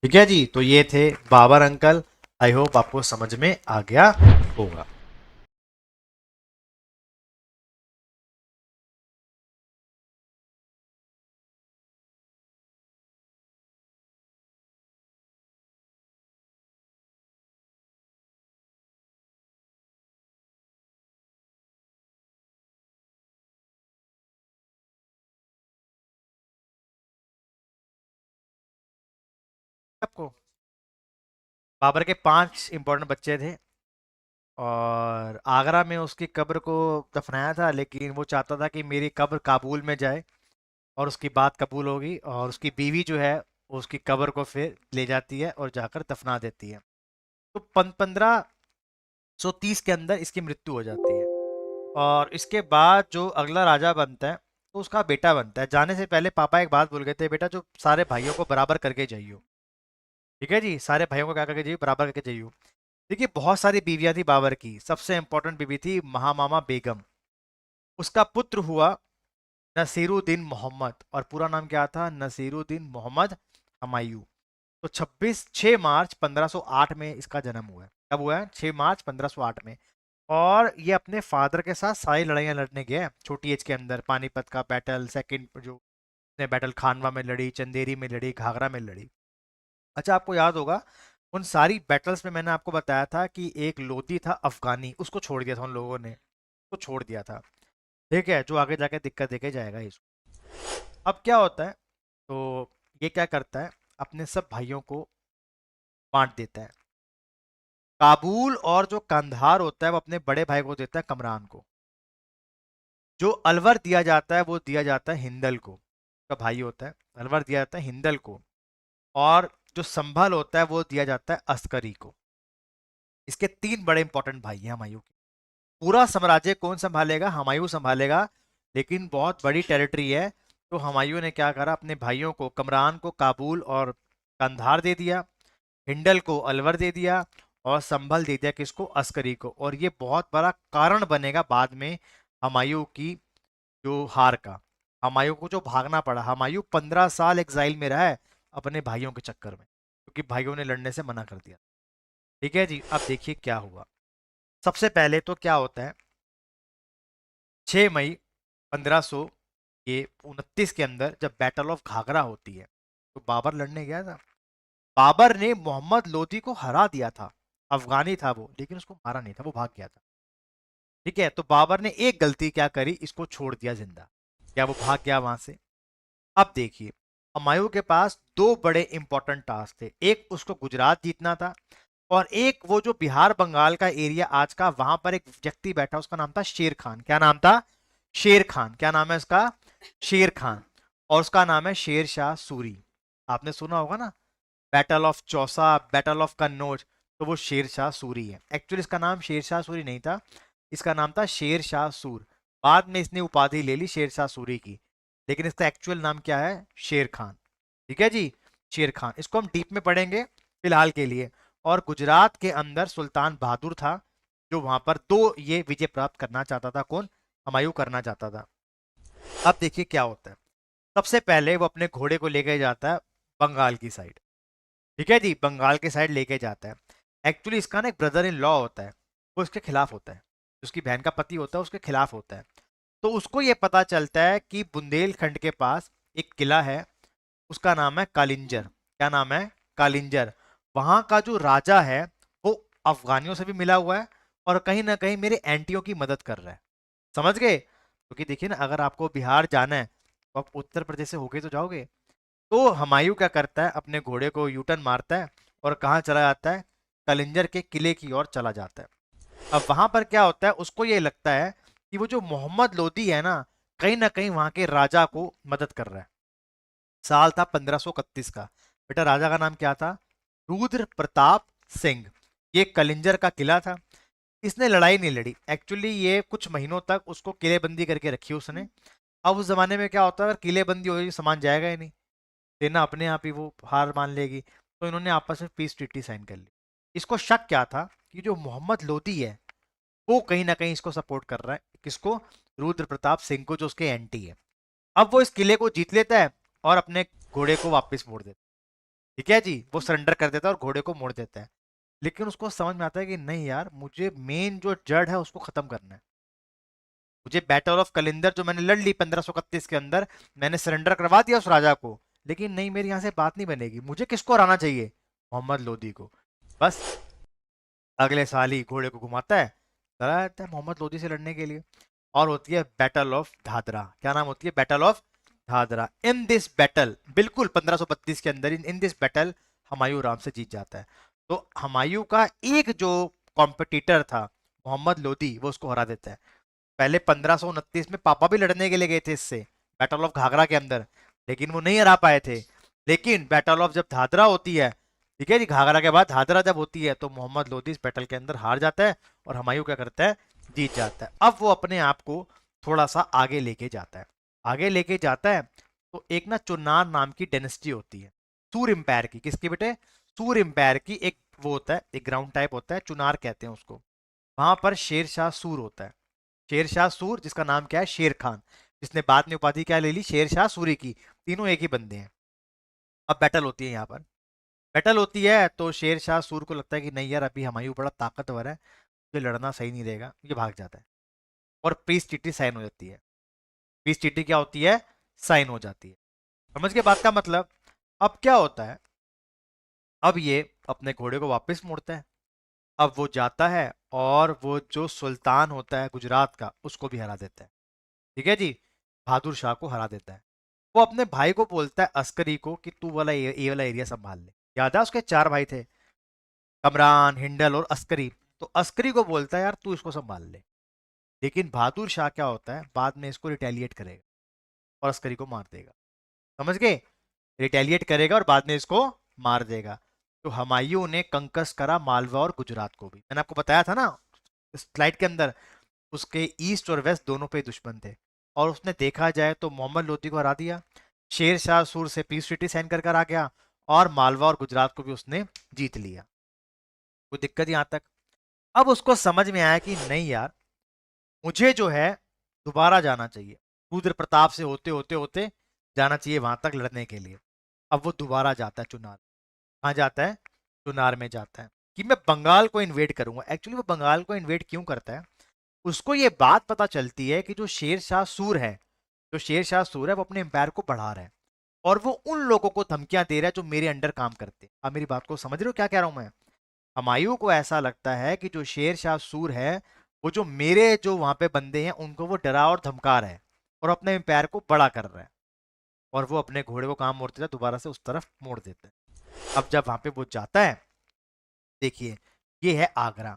ठीक है जी, तो ये थे बाबर अंकल। आई होप आपको समझ में आ गया होगा। आपको बाबर के 5 इंपॉर्टेंट बच्चे थे, और आगरा में उसकी कब्र को दफनाया था, लेकिन वो चाहता था कि मेरी कब्र काबुल में जाए, और उसकी बात कबूल होगी, और उसकी बीवी जो है वो उसकी कब्र को फिर ले जाती है और जाकर दफना देती है। तो 1530 के अंदर इसकी मृत्यु हो जाती है, और इसके बाद जो अगला राजा बनता है तो उसका बेटा बनता है। जाने से पहले पापा एक बात बोल गए थे, बेटा जो सारे भाइयों को बराबर करके जाइयो। ठीक है जी, सारे भाइयों को क्या करके जाइयो? बराबर करके जाइयो। देखिए बहुत सारी बीवियां थी बाबर की, सबसे इंपॉर्टेंट बीवी थी महामामा बेगम। उसका पुत्र हुआ नसीरुद्दीन मोहम्मद, और पूरा नाम क्या था? नसीरुद्दीन मोहम्मद हुमायूं। तो 6 मार्च 1508 में इसका जन्म हुआ है। कब हुआ है? 6 मार्च 1508 में। और ये अपने फादर के साथ सारी लड़ाइयाँ लड़ने गया है छोटी एज के अंदर। पानीपत का बैटल, सेकंड जो ने बैटल खानवा में लड़ी, चंदेरी में लड़ी, घाघरा में लड़ी। अच्छा आपको याद होगा उन सारी बैटल्स में मैंने आपको बताया था कि एक लोधी था अफगानी, उसको छोड़ दिया था उन लोगों ने, उसको छोड़ दिया था। ठीक है, जो आगे जाके दिक्कत देके जाएगा इसको। अब क्या होता है, तो ये क्या करता है, अपने सब भाइयों को बांट देता है। काबुल और जो कंधार होता है वो अपने बड़े भाई को देता है, कमरान को। जो अलवर दिया जाता है वो दिया जाता है हिंदल को, का भाई होता है। अलवर दिया जाता है हिंदल को। और जो संभल होता है वो दिया जाता है अस्करी को। इसके 3 बड़े इंपॉर्टेंट भाई हैं हुमायूं के। पूरा साम्राज्य कौन संभालेगा? हुमायूं संभालेगा, लेकिन बहुत बड़ी टेरिटरी है। तो हुमायूं ने क्या करा, अपने भाइयों को, कमरान को काबुल और कंधार दे दिया, हिंडल को अलवर दे दिया और संभल दे दिया किसको, अस्करी को। और ये बहुत बड़ा कारण बनेगा बाद में हुमायूं की जो हार का। हुमायूं को जो भागना पड़ा, हुमायूं 15 साल एग्जाइल में रहा है अपने भाइयों के चक्कर में, क्योंकि भाइयों ने लड़ने से मना कर दिया। ठीक है जी, अब देखिए क्या हुआ। सबसे पहले तो क्या होता है, 6 मई 1500 ये 29 के अंदर जब बैटल ऑफ घाघरा होती है, तो बाबर लड़ने गया था। बाबर ने मोहम्मद लोदी को हरा दिया था। अफगानी था वो, लेकिन उसको मारा नहीं था, वो भाग गया था। ठीक है, तो बाबर ने एक गलती क्या करी, इसको छोड़ दिया जिंदा। क्या वो भाग गया वहां से? अब देखिए, हुमायूं के पास दो बड़े इंपॉर्टेंट टास्क थे। एक उसको गुजरात जीतना था, और एक वो जो बिहार बंगाल का एरिया आज का, वहां पर एक व्यक्ति बैठा, उसका नाम था शेर खान। क्या नाम था? शेर खान। क्या नाम है उसका? शेर खान। और उसका नाम है शेर शाह सूरी। आपने सुना होगा ना, battle of Chausa, battle of Kannauj, तो वो शेर शाह सूरी है। एक्चुअली इसका नाम शेर शाह सूरी नहीं था, इसका नाम था शेर शाह सूर। बाद में इसने उपाधि ले ली शेर शाह सूरी की, लेकिन इसका एक्चुअल नाम क्या है? शेर खान। ठीक है जी, शेर खान। इसको हम डीप में पढ़ेंगे फिलहाल के लिए। और गुजरात के अंदर सुल्तान बहादुर था, जो वहां पर दो ये विजय प्राप्त करना चाहता था। कौन? हुमायूं करना चाहता था। अब देखिए क्या होता है। सबसे पहले वो अपने घोड़े को लेके जाता है बंगाल की साइड। ठीक है जी, बंगाल के साइड लेके जाता है। एक्चुअली इसका ना एक ब्रदर इन लॉ होता है, वो इसके खिलाफ होता है। उसकी बहन का पति होता है, उसके खिलाफ होता है। तो उसको ये पता चलता है कि बुंदेलखंड के पास एक किला है, उसका नाम है कालिंजर। क्या नाम है? कालिंजर। वहां का जो राजा है वो अफगानियों से भी मिला हुआ है, और कहीं ना कहीं मेरे एंटियों की मदद कर रहा है। समझ गए? क्योंकि देखिए ना, अगर आपको बिहार जाना है तो आप उत्तर प्रदेश से होके तो जाओगे। तो हुमायूं क्या करता है, अपने घोड़े को यूटर्न मारता है और कहाँ चला जाता है? कलिंजर के किले की ओर चला जाता है। अब वहां पर क्या होता है, उसको ये लगता है कि वो जो मोहम्मद लोदी है ना कहीं वहां के राजा को मदद कर रहा है। साल था 1531 का। बेटा राजा का नाम क्या था? रुद्र प्रताप सिंह। ये कलिंजर का किला था। इसने लड़ाई नहीं लड़ी, एक्चुअली ये कुछ महीनों तक उसको किलेबंदी करके रखी उसने। अब उस जमाने में क्या होता है, अगर किलेबंदी होगी सामान जाएगा ही नहीं, सेना अपने आप ही वो हार मान लेगी। तो इन्होंने आपस में पीस ट्रीटी साइन कर ली। इसको शक क्या था कि जो मोहम्मद लोदी है वो कहीं ना कहीं इसको सपोर्ट कर रहा है। किसको? रुद्र प्रताप सिंह को, जो उसके एंटी है। अब वो इस किले को जीत लेता है और अपने घोड़े को वापस मोड़ देता है। ठीक है जी, वो सरेंडर कर देता है और घोड़े को मोड़ देता है। लेकिन उसको समझ में आता है कि नहीं यार, मुझे मेन जो जड़ है उसको खत्म करना है। मुझे बैटल ऑफ कलिंदर जो मैंने लड़ ली 1531 के अंदर, मैंने सरेंडर करवा दिया उस राजा को, लेकिन नहीं, मेरी यहाँ से बात नहीं बनेगी। मुझे किसको हराना चाहिए? मोहम्मद लोदी को। बस अगले साल ही घोड़े को घुमाता है, चला जाता है मोहम्मद लोदी से लड़ने के लिए। और होती है बैटल ऑफ धादरा। क्या नाम होती है? Battle of Dhadra. In this battle, बिल्कुल 1532 के अंदर, इन दिस बैटल हुमायूं आराम से जीत जाता है। तो हुमायूं का एक जो कॉम्पिटिटर था मोहम्मद लोदी, वो उसको हरा देता है। पहले 1529 में पापा भी लड़ने के लिए गए थे इससे, बैटल ऑफ घाघरा के अंदर, लेकिन वो नहीं हरा पाए थे। लेकिन बैटल ऑफ जब धादरा होती है, ठीक है जी, घाघरा के बाद धादरा जब होती है, तो मोहम्मद लोधी इस बैटल के अंदर हार जाता है और हुमायूं क्या करता है? जीत जाता है। अब वो अपने आप को थोड़ा सा आगे लेके जाता है। आगे लेके जाता है तो एक ना चुनार नाम की डेनेस्टी होती है, सूर एम्पायर की। किसकी बेटे? सूर एम्पायर की। एक वो होता है, एक ग्राउंड टाइप होता है, चुनार कहते हैं उसको। वहां पर शेर शाह सूर होता है। शेर शाह सूर, जिसका नाम क्या है? शेर खान। जिसने बाद में उपाधि क्या ले ली? शेर शाह सूरी की। तीनों एक ही बंदे हैं। अब बैटल होती है यहाँ पर। बैटल होती है तो शेर शाह सूर को लगता है कि नहीं यार, अभी हुमायूं बड़ा ताकतवर है, ये लड़ना सही नहीं रहेगा, ये भाग जाता है। और पीस ट्रीटी साइन हो जाती है। पीस ट्रीटी क्या होती है? साइन हो जाती है। समझ के बात का मतलब? अब क्या होता है, अब ये अपने घोड़े को वापस मोड़ता है। अब वो जाता है और वो जो सुल्तान होता है गुजरात का, उसको भी हरा देता है। ठीक है जी, बहादुर शाह को हरा देता है। वो अपने भाई को बोलता है अस्करी को कि तू वाला ये वाला एरिया संभाल ले। याद है उसके चार भाई थे, कमरान, हिंडल और अस्करी। तो अस्करी को बोलता है यार तू इसको संभाल ले। लेकिन बहादुर शाह क्या होता है, बाद में इसको रिटेलिएट करेगा और अस्करी को मार देगा। समझ गए? रिटेलिएट करेगा और बाद में इसको मार देगा। तो हुमायूं ने कंकस करा मालवा और गुजरात को भी। मैंने आपको बताया था ना स्लाइड के अंदर, उसके ईस्ट और वेस्ट दोनों पे दुश्मन थे। और उसने देखा जाए तो मोहम्मद लोदी को हरा दिया, शेर शाह सूर से पीस ट्रीटी साइन कर कर आ गया, और मालवा और गुजरात को भी उसने जीत लिया। कोई दिक्कत यहाँ तक? अब उसको समझ में आया कि नहीं यार, मुझे जो है दोबारा जाना चाहिए, रुद्र प्रताप से होते होते होते जाना चाहिए वहां तक लड़ने के लिए। अब वो दोबारा जाता है चुनार। कहाँ जाता है? चुनार में जाता है कि मैं बंगाल को इन्वेड करूंगा। एक्चुअली वो बंगाल को इन्वेड क्यों करता है, उसको ये बात पता चलती है कि जो शेर शाह सूर है, जो शेर शाह सूर है वो अपने एम्पायर को बढ़ा रहा है, और वो उन लोगों को धमकियां दे रहा है जो मेरे अंडर काम करते हैं। आप मेरी बात को समझ रहे हो क्या कह रहा हूं मैं? हुमायूं को ऐसा लगता है कि जो शेर शाह सूर है, वो जो मेरे जो वहां पे बंदे हैं उनको वो डरा और धमका रहा है, और अपने एम्पायर को बड़ा कर रहा है, और वो अपने घोड़े को काम मोड़ते दोबारा से उस तरफ मोड़ देता है। अब जब वहां पे वो जाता है, देखिए ये है आगरा,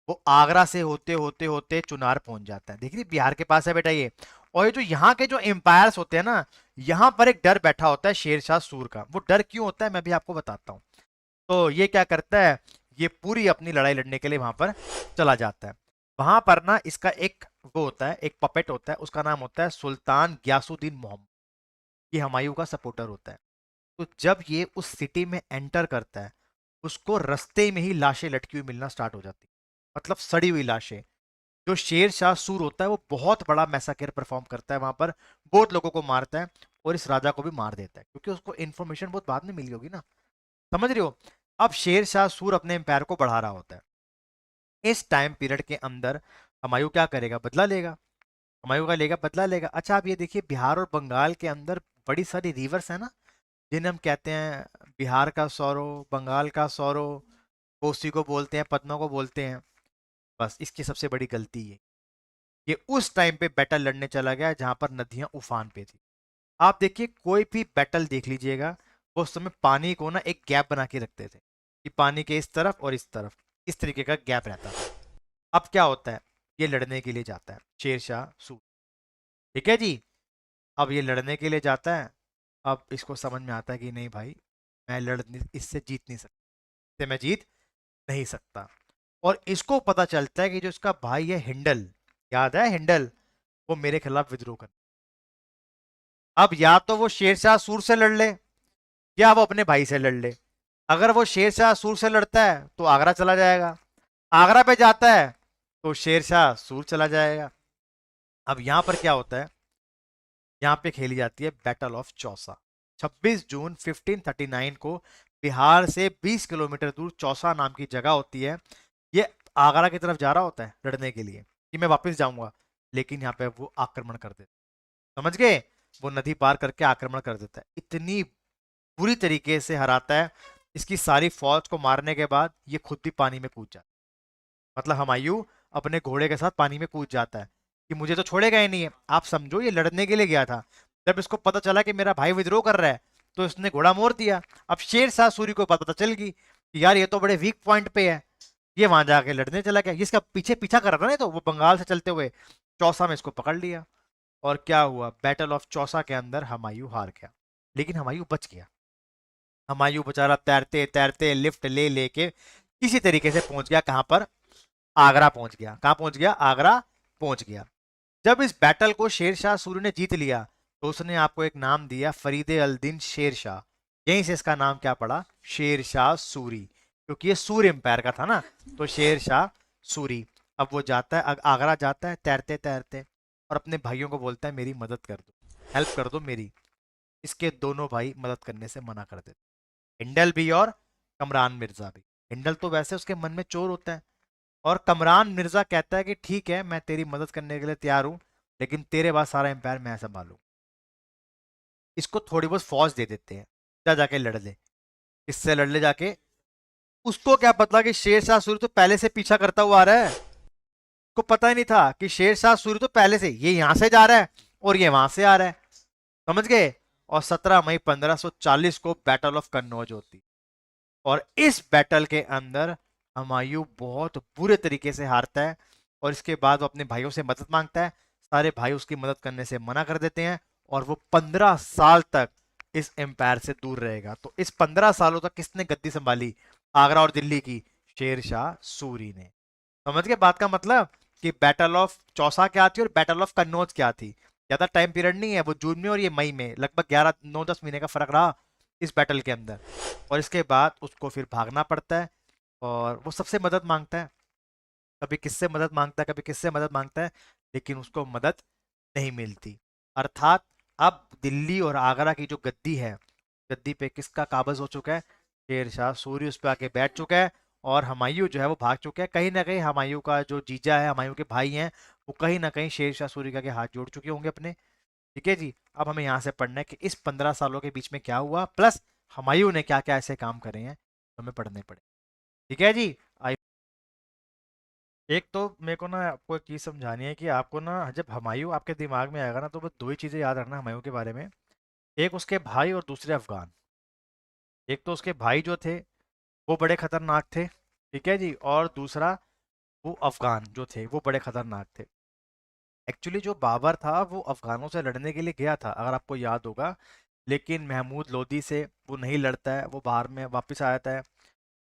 वो आगरा से होते होते होते चुनार पहुंच जाता है। देखिए बिहार के पास है बेटा ये। और ये जो यहाँ के जो एम्पायर्स होते हैं ना, यहाँ पर एक डर बैठा होता है शेरशाह सूर का। वो डर क्यों होता है मैं भी आपको बताता हूँ। तो ये क्या करता है, ये पूरी अपनी लड़ाई लड़ने के लिए वहां पर चला जाता है। वहां पर ना इसका एक वो होता है, एक पपेट होता है, उसका नाम होता है सुल्तान ग्यासुद्दीन मोहम्मद। ये हुमायूं का सपोर्टर होता है। तो जब ये उस सिटी में एंटर करता है, उसको रास्ते में ही लाशें लटकी हुई मिलना स्टार्ट हो जाती, मतलब सड़ी हुई लाशें। जो शेर शाह सूर होता है वो बहुत बड़ा मैसाकेर परफॉर्म करता है वहां पर, बहुत लोगों को मारता है, और इस राजा को भी मार देता है, क्योंकि उसको इन्फॉर्मेशन बहुत बाद में मिली होगी ना। समझ रहे हो? अब शेर शाह सूर अपने एम्पायर को बढ़ा रहा होता है। इस टाइम पीरियड के अंदर हुमायूं क्या करेगा, बदला लेगा। हुमायूं का लेगा बदला लेगा। अच्छा आप ये देखिए, बिहार और बंगाल के अंदर बड़ी सारी रिवर्स है ना, जिन्हें हम कहते हैं बिहार का सौरो, बंगाल का सौरो, कोसी को बोलते हैं, पदमा को बोलते हैं। बस इसकी सबसे बड़ी गलती ये उस टाइम पे बैटल लड़ने चला गया जहां पर नदियां उफान पे थी। आप देखिए कोई भी बैटल देख लीजिएगा, वो उस समय पानी को ना एक गैप बना के रखते थे, कि पानी के इस तरफ और इस तरफ इस तरीके का गैप रहता था। अब क्या होता है, ये लड़ने के लिए जाता है शेर शाह सूरी। ठीक है जी। अब ये लड़ने के लिए जाता है। अब इसको समझ में आता है कि नहीं भाई, मैं इससे जीत नहीं सकता, इससे मैं जीत नहीं सकता। और इसको पता चलता है कि जो इसका भाई है हिंडल, याद है हिंडल, वो मेरे खिलाफ विद्रोह कर। अब या तो वो शेरशाह सूर से लड़ ले, या वो अपने भाई से लड़ ले। अगर वो शेरशाह सूर से लड़ता है तो आगरा चला जाएगा, आगरा पे जाता है तो शेरशाह सूर चला जाएगा। अब यहां पर क्या होता है, यहाँ पे खेली जाती है बैटल ऑफ चौसा। 26 जून 1539 को बिहार से 20 किलोमीटर दूर चौसा नाम की जगह होती है। ये आगरा की तरफ जा रहा होता है लड़ने के लिए कि मैं वापस जाऊंगा, लेकिन यहाँ पे वो आक्रमण कर देते, समझ गए? वो नदी पार करके आक्रमण कर देता है, इतनी बुरी तरीके से हराता है। इसकी सारी फौज को मारने के बाद ये खुद भी पानी में कूद जाता है। मतलब हुमायूं अपने घोड़े के साथ पानी में कूद जाता है कि मुझे तो छोड़ेगा ही नहीं है। आप समझो ये लड़ने के लिए गया था, जब इसको पता चला कि मेरा भाई विद्रोह कर रहा है तो इसने घोड़ा मोड़ दिया। अब शेर शाह सूरी को पता चल गई कि यार ये तो बड़े वीक पॉइंट पे है, ये वहां जाके लड़ने चला गया। इसका पीछे पीछा कर रहा था, नहीं तो वो बंगाल से चलते हुए चौसा में इसको पकड़ लिया। और क्या हुआ, बैटल ऑफ चौसा के अंदर हुमायूं हार गया, लेकिन हुमायूं बच गया। हुमायूं बेचारा तैरते तैरते लिफ्ट ले लेके किसी तरीके से पहुंच गया, कहां पर, आगरा पहुंच गया। कहां पहुंच गया, आगरा पहुंच गया। जब इस बैटल को शेर शाह सूरी ने जीत लिया तो उसने आपको एक नाम दिया, फरीदे अल दीन शेर शाह। यहीं से इसका नाम क्या पड़ा, शेर शाह सूरी, क्योंकि ये सूर्य एम्पायर का था ना, तो शेर शाह सूरी। अब वो जाता है आगरा, जाता है तैरते तैरते, और अपने भाइयों को बोलता है मेरी मदद कर दो, हेल्प कर दो मेरी। इसके दोनों भाई मदद करने से मना कर देते, हिंडल भी और कमरान मिर्जा भी। हिंडल तो वैसे उसके मन में चोर होता है, और कमरान मिर्जा कहता है कि ठीक है मैं तेरी मदद करने के लिए तैयार हूं, लेकिन तेरे बाद सारा एम्पायर मैं संभालू। इसको थोड़ी बहुत फौज दे देते हैं, जा जाके लड़ ले, इससे लड़ ले जाके। उसको क्या पता कि शेर शाह सूरी तो पहले से पीछा करता हुआ आ रहा है। उसको पता ही नहीं था कि शेर शाह सूरी तो पहले से ये यहां से जा रहा है और ये वहां से आ रहा है, समझ गए? और 17 मई 1540 को बैटल ऑफ कन्नौज होती, और इस बैटल के अंदर हुमायूं बहुत बुरे तरीके से हारता है। और इसके बाद वो अपने भाइयों से मदद मांगता है, सारे भाई उसकी मदद करने से मना कर देते हैं, और वो 15 साल तक इस एम्पायर से दूर रहेगा। तो इस 15 सालों तक किसने गद्दी संभाली आगरा और दिल्ली की? शेर शाह सूरी ने। समझ गए बात का मतलब, कि बैटल ऑफ चौसा क्या थी और बैटल ऑफ कन्नौज क्या थी। ज्यादा टाइम पीरियड नहीं है, वो जून में और ये मई में, लगभग 11 9 10 महीने का फर्क रहा। इस बैटल के अंदर। और इसके बाद उसको फिर भागना पड़ता है और वो सबसे मदद मांगता है, कभी किससे मदद मांगता है, कभी किससे मदद मांगता है, लेकिन उसको मदद नहीं मिलती। अर्थात अब दिल्ली और आगरा की जो गद्दी है, गद्दी पे किसका काबज हो चुका है? शेर शाह सूरी उस पर आके बैठ चुका है और हुमायूं जो है वो भाग चुका है। कहीं ना कहीं हुमायूं का जो जीजा है, हुमायूं के भाई हैं, वो कहीं ना कहीं शेर शाह सूरी का के हाथ जोड़ चुके होंगे अपने। ठीक है जी। अब हमें यहाँ से पढ़ना है कि इस 15 सालों के बीच में क्या हुआ, प्लस हुमायूं ने क्या क्या ऐसे काम करे हैं तो हमें पढ़ने पड़े। ठीक है जी। एक तो मेरे को ना आपको एक चीज़ समझानी है कि आपको ना जब हुमायूं आपके दिमाग में आएगा ना तो बस दो ही चीज़ें याद रखना हुमायूं के बारे में। एक उसके भाई और दूसरे अफगान। एक तो उसके भाई जो थे वो बड़े खतरनाक थे, ठीक है जी, और दूसरा वो अफगान जो थे वो बड़े खतरनाक थे। एक्चुअली जो बाबर था वो अफगानों से लड़ने के लिए गया था, अगर आपको याद होगा, लेकिन महमूद लोदी से वो नहीं लड़ता है, वो बाहर में वापस आ जाता है।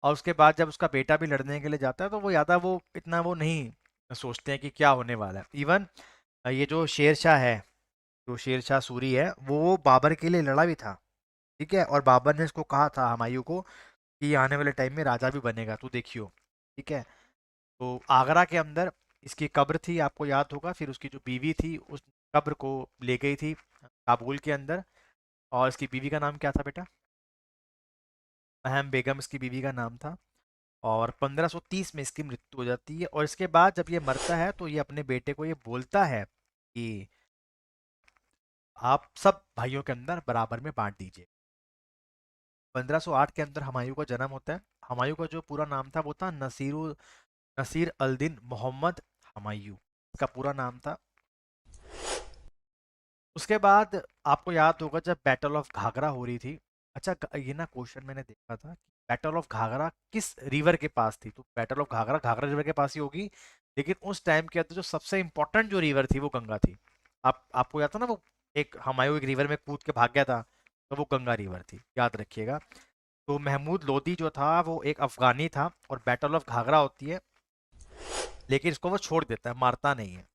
और उसके बाद जब उसका बेटा भी लड़ने के लिए जाता है तो वो ज़्यादा वो इतना वो नहीं सोचते हैं कि क्या होने वाला है। इवन ये जो शेर शाह है, जो शेर शाह सूरी है, वो बाबर के लिए लड़ा भी था। ठीक है, और बाबर ने इसको कहा था हुमायूं को कि आने वाले टाइम में राजा भी बनेगा, तू देखियो। ठीक है। तो आगरा के अंदर इसकी कब्र थी, आपको याद होगा, फिर उसकी जो बीवी थी उस कब्र को ले गई थी काबुल के अंदर। और इसकी बीवी का नाम क्या था बेटा? अहम बेगम इसकी बीवी का नाम था। और 1530 में इसकी मृत्यु हो जाती है और इसके बाद जब ये मरता है तो ये अपने बेटे को ये बोलता है कि आप सब भाइयों के अंदर बराबर में बांट दीजिए। 1508 के अंदर हुमायूं का जन्म होता है। हुमायूं का जो पूरा नाम था वो था नसीर अल दिन मोहम्मद हुमायूं, इसका पूरा नाम था। उसके बाद आपको याद होगा जब बैटल ऑफ घाघरा हो रही थी। अच्छा, ये ना क्वेश्चन मैंने देखा था कि बैटल ऑफ घाघरा किस रिवर के पास थी, तो battle of Ghaghara Ghaghara river के पास ही होगी। लेकिन उस टाइम के अंदर जो सबसे इंपॉर्टेंट जो रिवर थी वो गंगा थी। आपको याद था ना, वो एक हुमायूं एक रिवर में कूद के भाग गया था, तो वो गंगा रिवर थी, याद रखिएगा। तो महमूद लोदी जो था वो एक अफगानी था और बैटल ऑफ घाघरा होती है, लेकिन इसको वो छोड़ देता है, मारता नहीं है।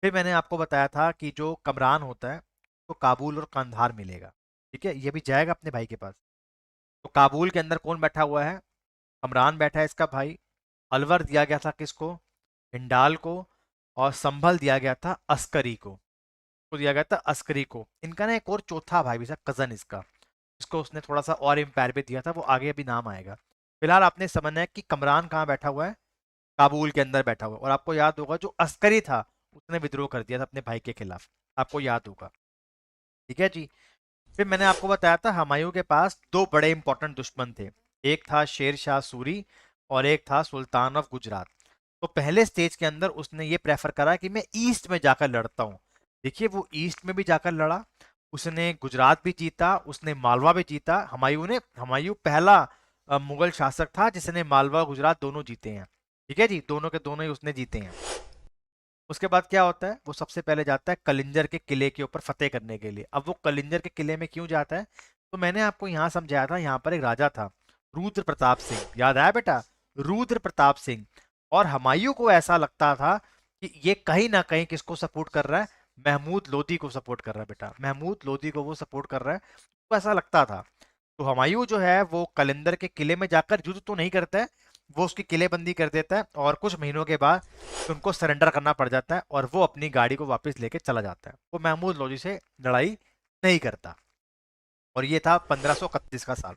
फिर मैंने आपको बताया था कि जो कमरान होता है तो काबुल और कंधार मिलेगा। ठीक है, ये भी जाएगा अपने भाई के पास। तो काबुल के अंदर कौन बैठा हुआ है? कमरान बैठा है, इसका भाई। अलवर दिया गया था किसको? हिंडाल को। और संभल दिया गया था अस्करी को दिया गया था अस्करी को। इनका ना एक और चौथा भाई भी था, कजन इसका, जिसको उसने थोड़ा सा और इम्पायर भी दिया था, वो आगे अभी नाम आएगा। फिलहाल आपने समझना है कि कमरान कहाँ बैठा हुआ है? काबुल के अंदर बैठा हुआ है। और आपको याद होगा जो अस्करी था उसने विद्रोह कर दिया था अपने भाई के खिलाफ, आपको याद होगा। ठीक है जी। फिर मैंने आपको बताया था हुमायूं के पास दो बड़े इंपॉर्टेंट दुश्मन थे, एक था शेर शाह सूरी और एक था सुल्तान ऑफ गुजरात। तो पहले स्टेज के अंदर उसने ये प्रेफर करा कि मैं ईस्ट में जाकर लड़ता हूँ। देखिए, वो ईस्ट में भी जाकर लड़ा, उसने गुजरात भी जीता, उसने मालवा भी जीता। हुमायूं पहला मुगल शासक था जिसने मालवा और गुजरात दोनों जीते हैं। ठीक है जी, दोनों के दोनों ही उसने जीते हैं। उसके बाद क्या होता है, वो सबसे पहले जाता है कलिंजर के किले के ऊपर फतेह करने के लिए। अब वो कलिंजर के किले में क्यों जाता है, तो मैंने आपको यहाँ समझाया था, यहाँ पर एक राजा था रुद्र प्रताप सिंह, याद आया बेटा? रुद्र प्रताप सिंह। और हुमायूं को ऐसा लगता था कि ये कहीं ना कहीं किसको सपोर्ट कर रहा है? महमूद लोदी को सपोर्ट कर रहा है बेटा, महमूद लोदी को वो सपोर्ट कर रहा है, तो ऐसा लगता था। तो हुमायूं जो है वो कलिंदर के किले में जाकर युद्ध तो नहीं करता है, वो उसकी किलेबंदी कर देता है और कुछ महीनों के बाद उनको सरेंडर करना पड़ जाता है और वो अपनी गाड़ी को वापस लेके चला जाता है। वो महमूद लोदी से लड़ाई नहीं करता। और ये था 1531 का साल।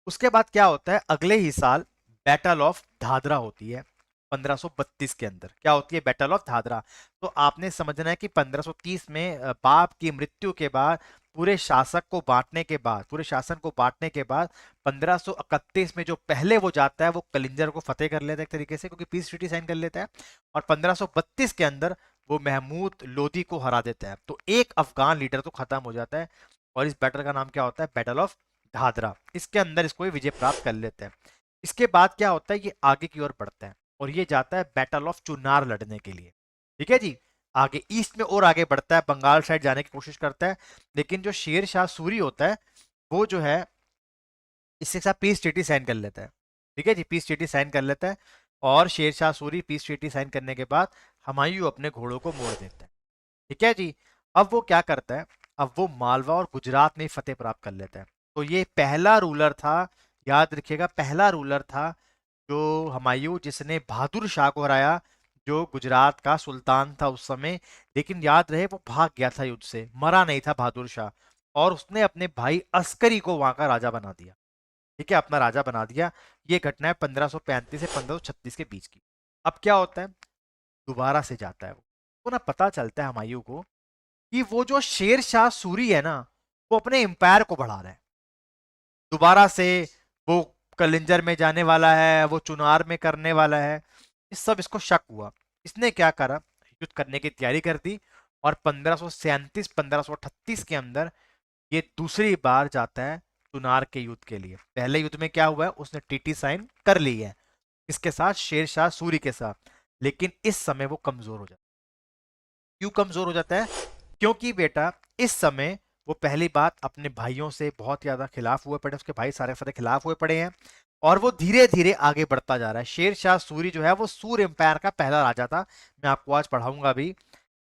उसके बाद क्या होता है, अगले ही साल बैटल ऑफ धादरा होती है। 1532 के अंदर क्या होती है? Battle of Dhadra. तो आपने समझना है कि 1530 में बाप की मृत्यु के बाद पूरे शासक को बांटने के बाद, पूरे शासन को बांटने के बाद 1531 में जो पहले वो जाता है वो कलिंजर को फतेह कर लेता है एक तरीके से, क्योंकि पीस ट्रीटी साइन कर लेता है। और 1532 के अंदर वो महमूद लोदी को हरा देता है। तो एक अफगान लीडर तो खत्म हो जाता है और इस बैटल का नाम क्या होता है? Battle of Dhadra. इसके अंदर इसको ये विजय प्राप्त कर लेते हैं। इसके बाद क्या होता है, ये आगे की ओर बढ़ता है और ये जाता है बैटल ऑफ चुनार लड़ने के लिए। ठीक है जी। आगे ईस्ट में और आगे बढ़ता है, बंगाल साइड जाने की कोशिश करता है। लेकिन जो शेर शाह सूरी होता है वो जो है इसके साथ पीस ट्रीटी साइन कर लेता है। ठीक है जी, पीस ट्रीटी साइन कर लेता है। और Sher Shah Suri peace treaty sign करने के बाद हुमायूं अपने घोड़ों को मोड़ देता है। ठीक है जी। अब वो क्या करता है, अब वो मालवा और गुजरात में फतेह प्राप्त कर लेता है। तो ये पहला रूलर था, याद रखिएगा, पहला रूलर था जो हुमायूं जिसने बहादुर शाह को हराया, जो गुजरात का सुल्तान था उस समय। लेकिन याद रहे वो भाग गया था युद्ध से, मरा नहीं था बहादुर शाह, और उसने अपने भाई अस्करी को वहां का राजा बना दिया। ठीक है, अपना राजा बना दिया। ये घटना है 1535 से 1536 के बीच की। अब क्या होता है, दोबारा से जाता है वो, तो ना पता चलता है हुमायूं को कि वो जो शेर शाह सूरी है ना, वो अपने एम्पायर को बढ़ा रहा है दोबारा से। वो कलिंजर में जाने वाला है, वो चुनार में करने वाला है। इस सब इसको शक हुआ। इसने क्या करा, युद्ध करने की तैयारी कर दी, और 1537 1538 के अंदर ये दूसरी बार जाता है चुनार के युद्ध के लिए। पहले युद्ध में क्या हुआ है, उसने टीटी साइन कर ली है इसके साथ, शेर शाह सूरी के साथ। लेकिन इस समय वो कमजोर हो जाता है। क्यों कमजोर हो जाता है, क्योंकि बेटा इस समय वो पहली बात अपने भाइयों से बहुत ज्यादा खिलाफ हुए पड़े, उसके भाई सारे सारे खिलाफ हुए पड़े हैं, और वो धीरे धीरे आगे बढ़ता जा रहा है। शेर शाह सूरी जो है वो सूर एम्पायर का पहला राजा था, मैं आपको आज पढ़ाऊंगा भी।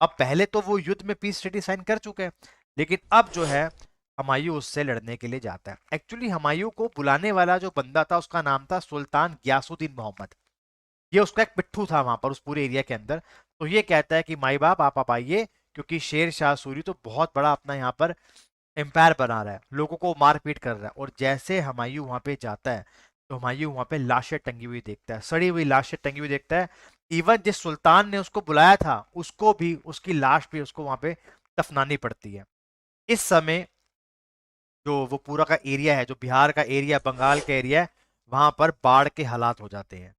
अब पहले तो वो युद्ध में पीस ट्रीटी साइन कर चुके हैं, लेकिन अब जो है हुमायूं उससे लड़ने के लिए जाता है। एक्चुअली हुमायूं को बुलाने वाला जो बंदा था उसका नाम था सुल्तान गयासुद्दीन मोहम्मद। ये उसका एक पिट्ठू था वहां पर उस पूरे एरिया के अंदर। तो ये कहता है कि माई बाप आप आइए, क्योंकि शेर शाह सूरी तो बहुत बड़ा अपना यहाँ पर एम्पायर बना रहा है, लोगों को मारपीट कर रहा है। और जैसे हुमायूं वहां पे जाता है, तो हुमायूं वहां पे लाशें टंगी हुई देखता है, सड़ी हुई लाशें टंगी हुई देखता है। इवन जिस सुल्तान ने उसको बुलाया था उसको भी, उसकी लाश भी उसको वहां पे दफनानी पड़ती है। इस समय जो वो पूरा का एरिया है, जो बिहार का एरिया, बंगाल का एरिया है, वहां पर बाढ़ के हालात हो जाते हैं।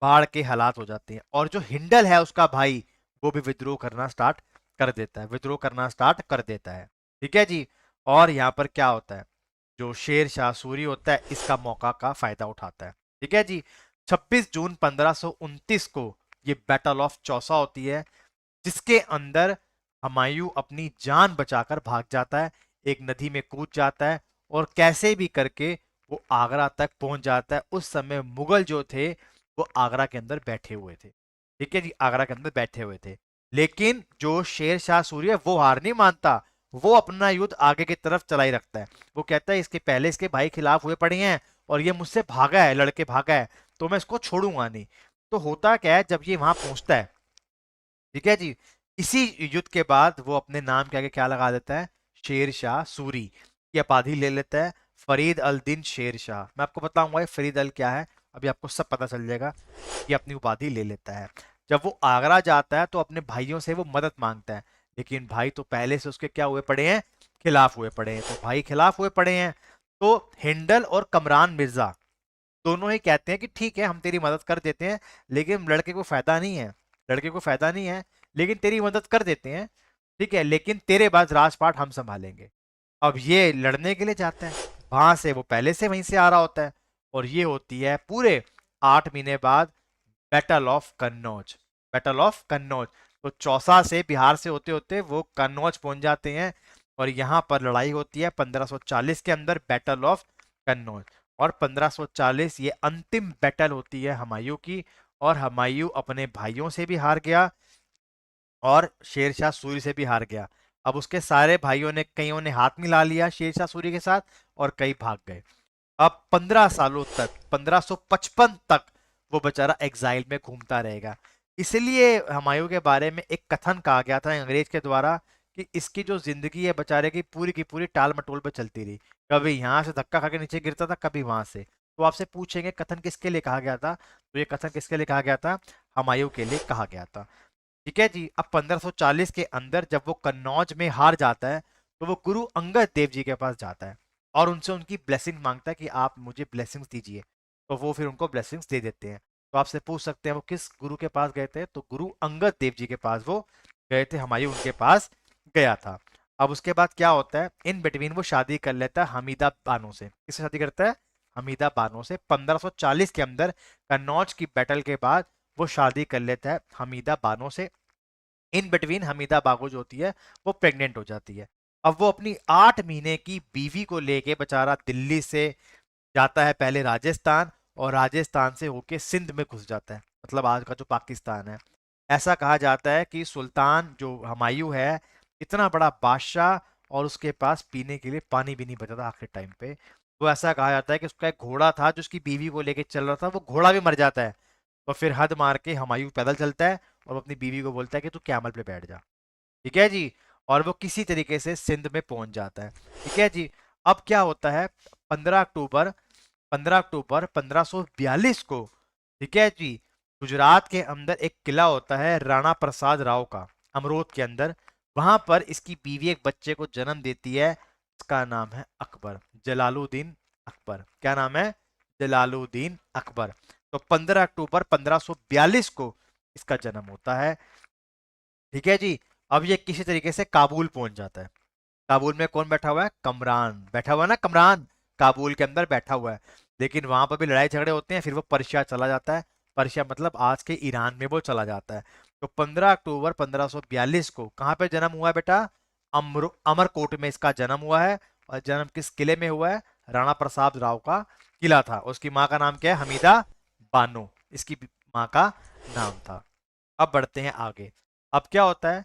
बाढ़ के हालात हो जाते हैं, और जो हिंडल है उसका भाई, वो भी विद्रोह करना स्टार्ट कर देता है, विद्रोह करना स्टार्ट कर देता है। ठीक है जी। और यहाँ पर क्या होता है, जो शेर शाह सूरी होता है इसका मौका का फायदा उठाता है। ठीक है जी। 26 जून 1529 को ये बैटल ऑफ चौसा होती है, जिसके अंदर हुमायूं अपनी जान बचाकर भाग जाता है, एक नदी में कूद जाता है, और कैसे भी करके वो आगरा तक पहुंच जाता है। उस समय मुगल जो थे वो आगरा के अंदर बैठे हुए थे। ठीक है जी, आगरा के अंदर बैठे हुए थे। लेकिन जो शेर शाह सूरी है वो हार नहीं मानता, वो अपना युद्ध आगे की तरफ चलाई रखता है। वो कहता है इसके पहले इसके भाई खिलाफ हुए पड़े हैं, और ये मुझसे भागा है, लड़के भागा है, तो मैं इसको छोड़ूंगा नहीं। तो होता क्या है, जब ये वहां पहुंचता है, ठीक है जी, इसी युद्ध के बाद वो अपने नाम के आगे क्या लगा देता है, शेर शाह सूरी की उपाधि ले लेता है, फरीद अल दिन शेर शाह। मैं आपको बताऊंगा ये फरीद अल क्या है, अभी आपको सब पता चल जाएगा। ये अपनी उपाधि ले लेता है। जब वो आगरा जाता है तो अपने भाइयों से वो मदद मांगता है, लेकिन भाई तो पहले से उसके क्या हुए पड़े हैं, खिलाफ हुए पड़े हैं। तो भाई खिलाफ हुए पड़े हैं, तो हिंडल और कमरान मिर्जा दोनों ही कहते हैं कि ठीक है हम तेरी मदद कर देते हैं, लेकिन लड़के को फायदा नहीं है, लड़के को फायदा नहीं है, लेकिन तेरी मदद कर देते हैं, ठीक है, लेकिन तेरे बाद राजपाट हम संभालेंगे। अब ये लड़ने के लिए जाता है, वहां से वो पहले से वहीं से आ रहा होता है, और ये होती है पूरे 8 महीने बाद battle of Kannauj. Battle of Kannauj. तो चौसा से, बिहार से होते होते वो कन्नौज पहुंच जाते हैं, और यहाँ पर लड़ाई होती है 1540 के अंदर, बैटल ऑफ कन्नौज। और 1540 ये अंतिम बैटल होती है हुमायूं की, और हुमायूं अपने भाइयों से भी हार गया, और शेरशाह सूरी से भी हार गया। अब उसके सारे भाइयों ने, कईयों ने हाथ मिला लिया शेरशाह सूरी के साथ, और कई भाग गए। अब 15 सालों तक, 1555 तक वो बेचारा एग्जाइल में घूमता रहेगा। इसलिए हुमायूं के बारे में एक कथन कहा गया था अंग्रेज के द्वारा कि इसकी जो जिंदगी है बेचारे की पूरी टाल मटोल पे चलती रही, कभी यहाँ से धक्का खा के नीचे गिरता था, कभी वहां से। तो आपसे पूछेंगे कथन किसके लिए कहा गया था, तो ये कथन किसके लिए कहा गया था, हुमायूं के लिए कहा गया था। ठीक है जी। अब 1540 के अंदर जब वो कन्नौज में हार जाता है, तो वो गुरु अंगद देव जी के पास जाता है, और उनसे उनकी ब्लेसिंग मांगता है कि आप मुझे ब्लेसिंग्स दीजिए। तो वो फिर उनको ब्लेसिंग्स दे देते हैं। तो आपसे पूछ सकते हैं वो किस गुरु के पास गए थे, तो गुरु अंगद देव जी के पास वो गए थे, हुमायूं उनके पास गया था। अब उसके बाद क्या होता है, इन बिटवीन वो शादी कर लेता है हमीदा बानो से। किससे शादी करता है, हमीदा बानो से। 1540 के अंदर कन्नौज की बैटल के बाद वो शादी कर लेता है हमीदा बानो से। इन बिटवीन हमीदा बागो जो होती है वो प्रेग्नेंट हो जाती है। अब वो अपनी 8 महीने की बीवी को लेके बेचारा दिल्ली से जाता है पहले राजस्थान, और राजस्थान से होके सिंध में घुस जाता है, मतलब आज का जो पाकिस्तान है। ऐसा कहा जाता है कि सुल्तान जो हुमायूं है, इतना बड़ा बादशाह और उसके पास पीने के लिए पानी भी नहीं बचा था आखिरी टाइम पे। वो ऐसा कहा जाता है कि उसका एक घोड़ा था जो उसकी बीवी को लेके चल रहा था, वो घोड़ा भी मर जाता है। तो फिर हद मार के हुमायूं पैदल चलता है और वो अपनी बीवी को बोलता है कि तू कैमल पे बैठ जा। ठीक है जी। और वो किसी तरीके से सिंध में पहुंच जाता है। ठीक है जी। अब क्या होता है, 15 अक्टूबर 15 अक्टूबर 1542 को, ठीक है जी, गुजरात के अंदर एक किला होता है राणा प्रसाद राव का, अमरोद के अंदर। वहां पर इसकी बीवी एक बच्चे को जन्म देती है, इसका नाम है अकबर, जलालुद्दीन अकबर। क्या नाम है? जलालुद्दीन अकबर। तो 15 अक्टूबर 1542 को इसका जन्म होता है। ठीक है जी। अब ये किसी तरीके से काबुल पहुंच जाता है। काबुल में कौन बैठा हुआ है? कमरान बैठा हुआ है ना, कमरान काबुल के अंदर बैठा हुआ है। लेकिन वहां पर भी लड़ाई झगड़े होते हैं, फिर वो पर्शिया चला जाता है। पर्शिया मतलब आज के ईरान में वो चला जाता है। तो 15 अक्टूबर 1542 को कहाँ पे जन्म हुआ है बेटा? अमरकोट में इसका जन्म हुआ है। और जन्म किस किले में हुआ है? राणा प्रसाद राव का किला था। उसकी माँ का नाम क्या है? हमीदा बानो, इसकी माँ का नाम था। अब बढ़ते हैं आगे। अब क्या होता है,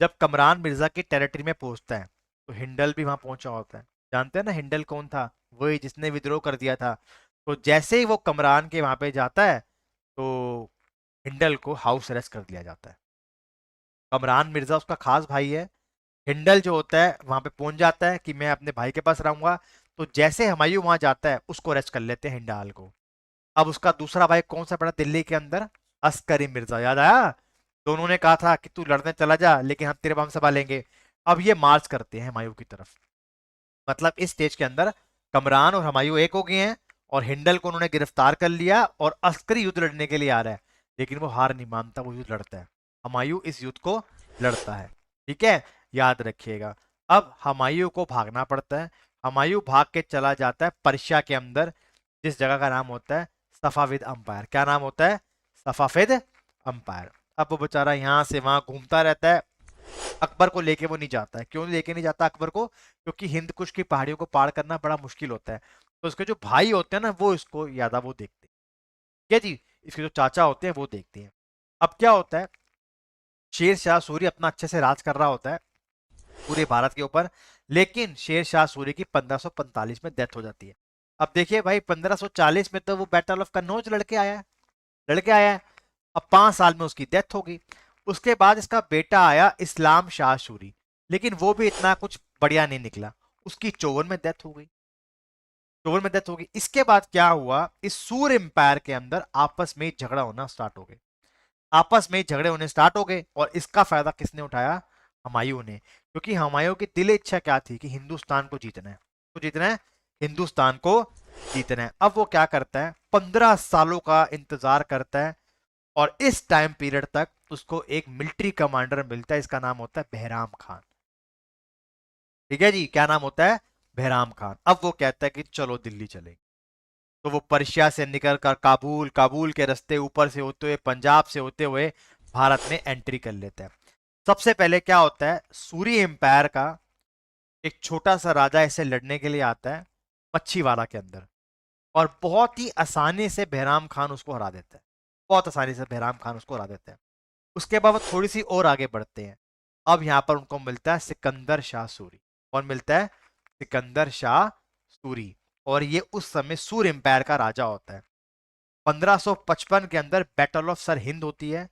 जब कमरान मिर्जा की टेरिटरी में पहुंचता है तो हिंडल भी वहां पहुंचा होता है। जानते हैं ना हिंडल कौन था? वही जिसने विद्रोह कर दिया था। तो जैसे ही वो कमरान के वहां पे जाता है तो हिंडल को हाउस अरेस्ट कर दिया जाता है। कमरान मिर्जा उसका खास भाई है। हिंडल जो होता है वहां पे पहुंच जाता है कि मैं अपने भाई के पास रहूंगा। तो जैसे हुमायूं वहां जाता है उसको अरेस्ट कर लेते हैं हिंडाल को। अब उसका दूसरा भाई कौन सा पड़ा दिल्ली के अंदर? अस्करी मिर्जा, याद आया? दोनों ने कहा था कि तू लड़ने चला जा लेकिन हम तेरे बम संभालेंगे। अब ये मार्च करते हैं हुमायूं की तरफ। मतलब इस स्टेज के अंदर कमरान और हुमायूं एक हो गए हैं और हिंडल को उन्होंने गिरफ्तार कर लिया और अस्करी युद्ध लड़ने के लिए आ रहा है। लेकिन वो हार नहीं मानता, वो युद्ध लड़ता है। हुमायूं इस युद्ध को लड़ता है। ठीक है, याद रखिएगा। अब हुमायूं को भागना पड़ता है। हुमायूं भाग के चला जाता है पर्शिया के अंदर, जिस जगह का नाम होता है सफाविद अंपायर। क्या नाम होता है? Safavid umpire. अब वो बेचारा यहाँ से वहां घूमता रहता है। अकबर को लेके वो नहीं जाता है। क्यों लेके नहीं जाता अकबर को? क्योंकि हिंद कुश की पहाड़ियों को पार करना बड़ा मुश्किल होता है। तो उसके जो भाई होते हैं ना वो इसको यादा वो देखते हैं। ठीक है जी। इसके जो चाचा होते हैं वो देखते हैं। अब क्या होता है, शेर शाह सूरी अपना अच्छे से राज कर रहा होता है पूरे भारत के ऊपर। लेकिन शेर शाह सूरी की 1545 में डेथ हो जाती है। अब देखिए भाई, 1540 में तो वो बैटल ऑफ कन्नौज लड़के आया है। अब 5 साल में उसकी डेथ हो गई। उसके बाद इसका बेटा आया इस्लाम शाह सूरी, लेकिन वो भी इतना कुछ बढ़िया नहीं निकला। उसकी 54 में डेथ हो गई। 54 में डेथ हो गई। इसके बाद क्या हुआ, इस सूर एम्पायर के अंदर आपस में झगड़ा होना स्टार्ट हो गए। आपस में झगड़े होने स्टार्ट हो गए और इसका फायदा किसने उठाया? हुमायूं ने। क्योंकि हुमायूं की दिल इच्छा क्या थी कि हिंदुस्तान को जीतना है। तो जीतना है, हिंदुस्तान को जीतना है। अब वो क्या करता है, 15 सालों का इंतजार करता है और इस टाइम पीरियड तक उसको एक मिलिट्री कमांडर मिलता है। इसका नाम होता है बहराम खान। ठीक है जी, क्या नाम होता है? बहराम खान। अब वो कहता है कि चलो दिल्ली चलेंगे। तो वो पर्शिया से निकलकर काबुल, काबुल के रास्ते ऊपर से होते हुए पंजाब से होते हुए भारत में एंट्री कर लेता है। सबसे पहले क्या होता है, सूरी एम्पायर का एक छोटा सा राजा इसे लड़ने के लिए आता है मच्छीवाड़ा के अंदर, और बहुत ही आसानी से बहराम खान उसको हरा देता है। बहुत आसानी से बहराम खान उसको हरा देता है। उसके बाद वो थोड़ी सी और आगे बढ़ते हैं। अब यहाँ पर उनको मिलता है सिकंदर शाह सूरी। कौन मिलता है? सिकंदर शाह सूरी। और ये उस समय सूर एम्पायर का राजा होता है। 1555 के अंदर बैटल ऑफ सर हिंद होती है,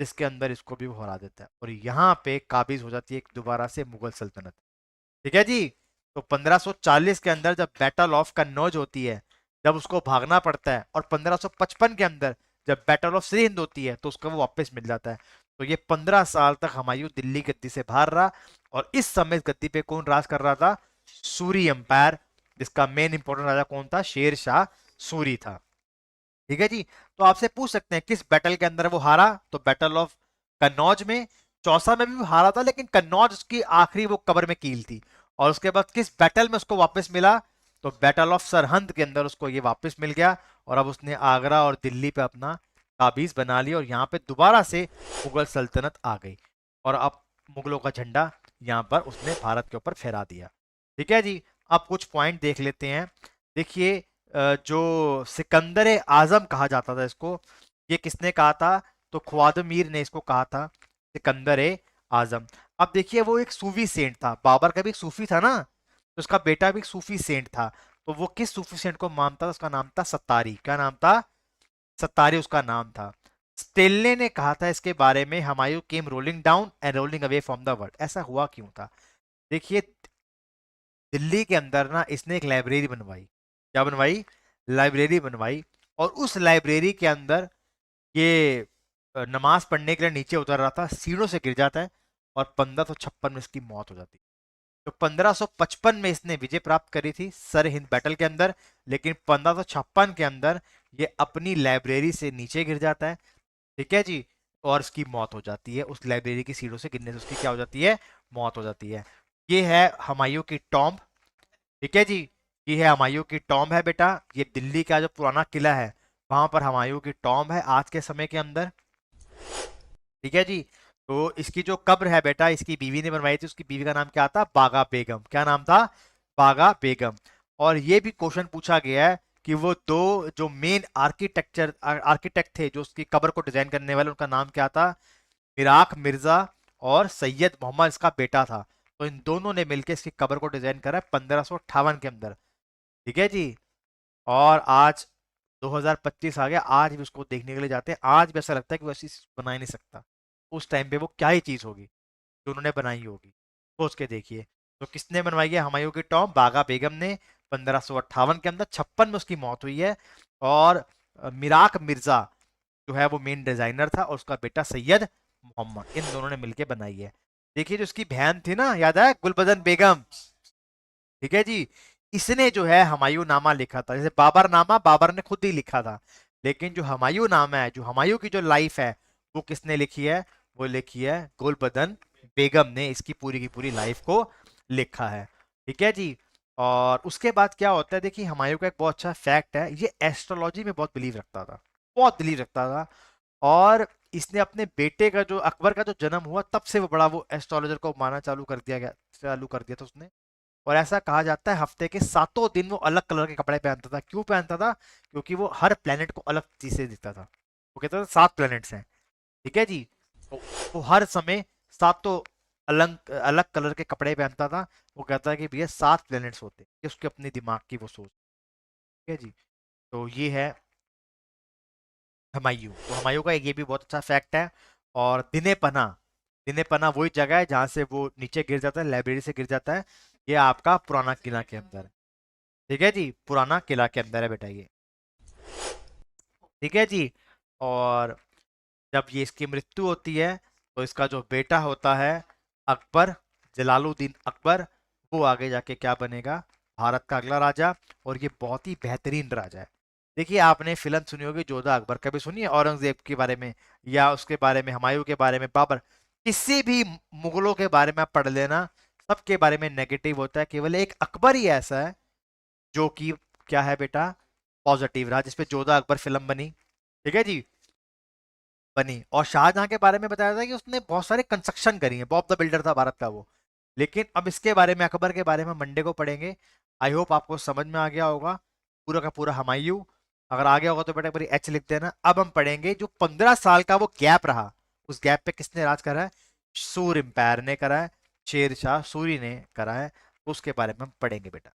जिसके अंदर इसको भी वो हरा देता है और यहाँ पे काबिज हो जाती है दोबारा से मुगल सल्तनत। ठीक है जी। तो 1540 के अंदर जब बैटल ऑफ कन्नौज होती है, जब उसको भागना पड़ता है, और 1555 के अंदर जब बैटल ऑफ सिंध होती है तो उसको वो वापस मिल जाता है। तो ये 15 साल तक हुमायूं दिल्ली गद्दी से बाहर रहा। और इस समय गद्दी पे कौन राज कर रहा था? सूरी एम्पायर, जिसका मेन इंपॉर्टेंट राजा कौन था? शेर शाह सूरी था। ठीक है जी। तो आपसे पूछ सकते हैं किस बैटल के अंदर वो हारा, तो बैटल ऑफ कन्नौज में। चौसा में भी हारा था, लेकिन कन्नौज की आखिरी वो कबर में कील थी। और उसके बाद किस बैटल में उसको वापस मिला, तो बैटल ऑफ सरहंद के अंदर उसको ये वापस मिल गया। और अब उसने आगरा और दिल्ली पे अपना काबीज बना लिया और यहाँ पे दोबारा से मुगल सल्तनत आ गई। और अब मुगलों का झंडा यहाँ पर उसने भारत के ऊपर फहरा दिया। ठीक है जी। अब कुछ पॉइंट देख लेते हैं। देखिए, जो सिकंदर आजम कहा जाता था इसको, ये किसने कहा था? तो ख्वाद मीर ने इसको कहा था सिकंदर आजम। अब देखिए वो एक सूफी सेंट था, बाबर का भी एक सूफी था ना, तो उसका बेटा भी एक सूफी सेंट था। तो वो किस सूफी सेंट को मानता था? उसका नाम था सत्तारी। क्या नाम था? सत्तारी उसका नाम था। स्टेनले ने कहा था इसके बारे में, Humayun came rolling down and rolling away from the world. ऐसा हुआ क्यों था? देखिए, दिल्ली के अंदर ना इसने एक लाइब्रेरी बनवाई। क्या बनवाई? लाइब्रेरी बनवाई। और उस लाइब्रेरी के अंदर ये नमाज पढ़ने के लिए नीचे उतर रहा था, सीढ़ों से गिर जाता है और 1556 में इसकी मौत हो जाती है। तो 1555 में इसने विजय प्राप्त करी थी सर हिंद बैटल के अंदर, लेकिन 1556 के अंदर ये अपनी लाइब्रेरी से नीचे गिर जाता है। ठीक है जी। और उसकी मौत हो जाती है, उस लाइब्रेरी की सीढ़ों से गिरने से उसकी क्या हो जाती है? मौत हो जाती है। ये है हुमायूं की टॉम्ब। ठीक है जी। ये है हुमायूं की टॉम्ब है बेटा। ये दिल्ली का जो पुराना किला है, वहां पर हुमायूं की टॉम्ब है आज के समय के अंदर। ठीक है जी। तो इसकी जो कब्र है बेटा, इसकी बीवी ने बनवाई थी। उसकी बीवी का नाम क्या था? बागा बेगम। क्या नाम था? बागा बेगम। और ये भी क्वेश्चन पूछा गया है कि वो दो जो मेन आर्किटेक्ट थे जो उसकी कब्र को डिजाइन करने वाले, उनका नाम क्या था? मिराक मिर्जा और सैयद मोहम्मद इसका बेटा था। तो इन दोनों ने मिलकर इसकी कब्र को डिजाइन करा 1558 के अंदर। ठीक है जी। और आज 2025 आ गया, आज भी उसको देखने के लिए जाते हैं। आज भी ऐसा लगता है कि वो ऐसी चीज़ बना ही नहीं सकता। उस टाइम पे वो क्या ही चीज होगी जो उन्होंने बनाई होगी। सोच के देखिए। तो किसने बनवाई है हुमायूं की टॉम्ब? बागा बेगम ने। 1558 के अंदर, 56 में उसकी मौत हुई है। और मिराक मिर्जा जो है वो मेन डिजाइनर था, और उसका बेटा सैयद मोहम्मद, इन दोनों ने मिलकर बनाई है। देखिए जो उसकी बहन थी ना, याद है, गुलबदन बेगम। ठीक है जी। इसने जो है हुमायूं नामा लिखा था। जैसे बाबर नामा बाबर ने खुद ही लिखा था, लेकिन जो हुमायूं नामा है, जो हुमायूं की जो लाइफ है, वो किसने लिखी है? वो लिखी है गुलबदन बेगम ने। इसकी पूरी की पूरी लाइफ को लिखा है। ठीक है जी। और उसके बाद क्या होता है, देखिए हुमायूं का एक बहुत अच्छा फैक्ट है, ये एस्ट्रोलॉजी में बहुत बिलीव रखता था, बहुत बिलीव रखता था। और इसने अपने बेटे का, जो अकबर का जो जन्म हुआ, तब से वो बड़ा वो एस्ट्रोलॉजर को मानना चालू कर दिया था उसने। और ऐसा कहा जाता है हफ्ते के सातों दिन वो अलग कलर के कपड़े पहनता था। क्यों पहनता था? क्योंकि वो हर प्लेनेट को अलग चीज से दिखता था। वो कहता था 7 प्लेनेट्स हैं। ठीक है जी। तो वो हर समय सातों अलग अलग कलर के कपड़े पहनता था। वो कहता है कि भैया 7 प्लेनेट्स होते हैं, ये उसके अपने दिमाग की वो सोच। ठीक है जी। तो ये है हुमायूं। तो हुमायूं का एक ये भी बहुत अच्छा फैक्ट है। और दिने पना, दिने पना वही जगह है जहां से वो नीचे गिर जाता है, लाइब्रेरी से गिर जाता है। ये आपका पुराना किला के अंदर है। ठीक है जी, पुराना किला के अंदर है बेटा ये। ठीक है जी। और जब ये इसकी मृत्यु होती है, तो इसका जो बेटा होता है अकबर, जलालुद्दीन अकबर, वो आगे जाके क्या बनेगा? भारत का अगला राजा। और ये बहुत ही बेहतरीन राजा है। देखिए आपने फिल्म सुनी होगी जोधा अकबर, कभी सुनी है औरंगजेब के बारे में, या उसके बारे में, हुमायूं के बारे में, बाबर, किसी भी मुगलों के बारे में आप पढ़ लेना, सबके बारे में नेगेटिव होता है। केवल एक अकबर ही ऐसा है जो कि क्या है बेटा? पॉजिटिव रहा, जिसपे जोधा अकबर फिल्म बनी। ठीक है जी, बनी। और शाहजहां के बारे में बताया था कि उसने बहुत सारे कंस्ट्रक्शन करी है, बॉब द बिल्डर था भारत का वो। लेकिन अब इसके बारे में, अकबर के बारे में मंडे को पढ़ेंगे। आई होप आपको समझ में आ गया होगा पूरा का पूरा हुमायूं। अगर आ गया होगा तो बेटा मेरी एच लिख देना। अब हम पढ़ेंगे जो 15 साल का वो गैप रहा, उस गैप पे किसने राज करा है? सूर एम्पायर ने करा है, शेर शाह सूरी ने करा है। उसके बारे में हम पढ़ेंगे बेटा।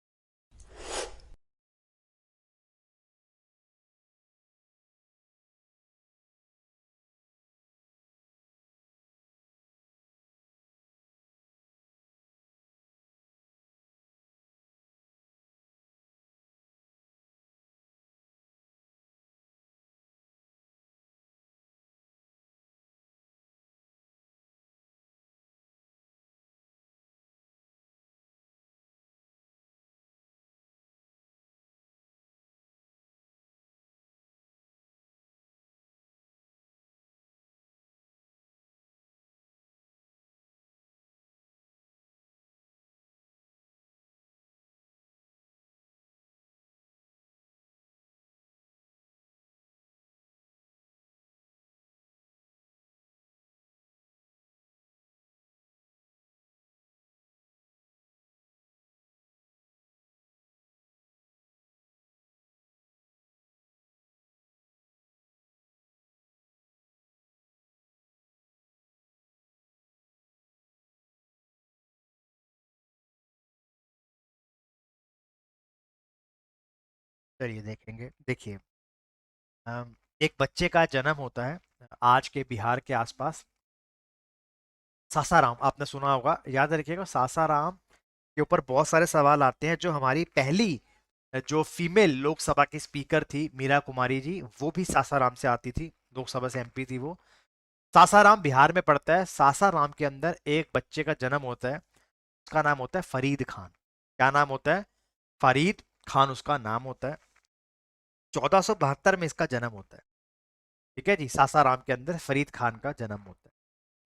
चलिए देखेंगे। देखिए, एक बच्चे का जन्म होता है आज के बिहार के आसपास। सासाराम आपने सुना होगा, याद रखिएगा। सासाराम के ऊपर बहुत सारे सवाल आते हैं। जो हमारी पहली जो फीमेल लोकसभा की स्पीकर थी मीरा कुमारी जी, वो भी सासाराम से आती थी, लोकसभा से एमपी थी वो। सासाराम बिहार में पड़ता है। सासाराम के अंदर एक बच्चे का जन्म होता है, उसका नाम होता है फरीद खान। क्या नाम होता है? फरीद खान उसका नाम होता है। 1472 में इसका जन्म होता है। ठीक है जी, सासाराम के अंदर फरीद खान का जन्म होता है।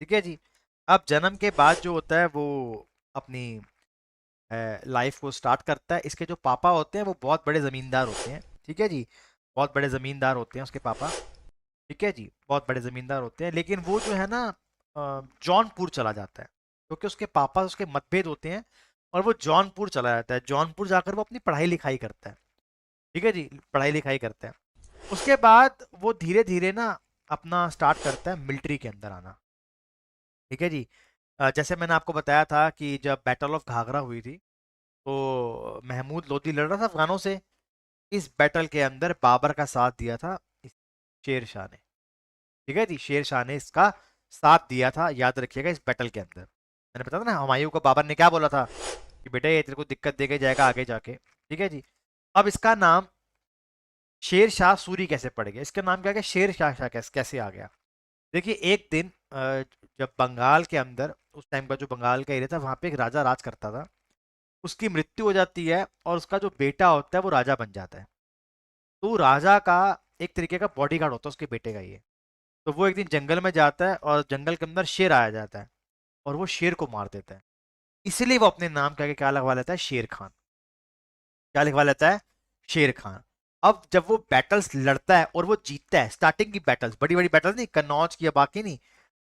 ठीक है जी। अब जन्म के बाद जो होता है वो अपनी लाइफ को स्टार्ट करता है। इसके जो पापा होते हैं वो बहुत बड़े ज़मींदार होते हैं। ठीक है जी, बहुत बड़े ज़मींदार होते हैं उसके पापा। ठीक है जी, बहुत बड़े ज़मींदार होते हैं, लेकिन वो जो है ना जौनपुर चला जाता है क्योंकि उसके पापा उसके मतभेद होते हैं, और वो जौनपुर चला जाता है। जौनपुर जाकर वो अपनी पढ़ाई लिखाई करता है। ठीक है जी, पढ़ाई लिखाई करता है। उसके बाद वो धीरे धीरे ना अपना स्टार्ट करता है मिलिट्री के अंदर आना। ठीक है जी। जैसे मैंने आपको बताया था कि जब बैटल ऑफ घाघरा हुई थी तो महमूद लोधी लड़ रहा था अफगानों से। इस बैटल के अंदर बाबर का साथ दिया था शेर शाह ने। ठीक है जी, शेर शाह ने इसका साथ दिया था, याद रखिएगा, इस बैटल के अंदर। मैंने बताया था ना हुमायूं को बाबर ने क्या बोला था कि बेटा ये तेरे को दिक्कत देके जाएगा आगे जाके। ठीक है जी। अब इसका नाम शेर शाह सूरी कैसे पड़ गया? इसका नाम क्या गया? शेर शाह शाह कैसे आ गया? देखिए, एक दिन जब बंगाल के अंदर, उस टाइम का जो बंगाल का एरिया था वहां पे एक राजा राज करता था। उसकी मृत्यु हो जाती है और उसका जो बेटा होता है वो राजा बन जाता है। तो राजा का एक तरीके का बॉडीगार्ड होता है उसके बेटे का ये। तो वो एक दिन जंगल में जाता है और जंगल के अंदर शेर आया जाता है और वो शेर को मार देता है। इसलिए वो अपने नाम के आगे क्या लगवा लेता है? शेर खान। क्या लिखवा लेता है? शेर खान। अब जब वो बैटल्स लड़ता है और वो जीतता है, स्टार्टिंग की बैटल्स, बड़ी बड़ी बैटल्स नहीं, कन्नौज की या बाकी नहीं,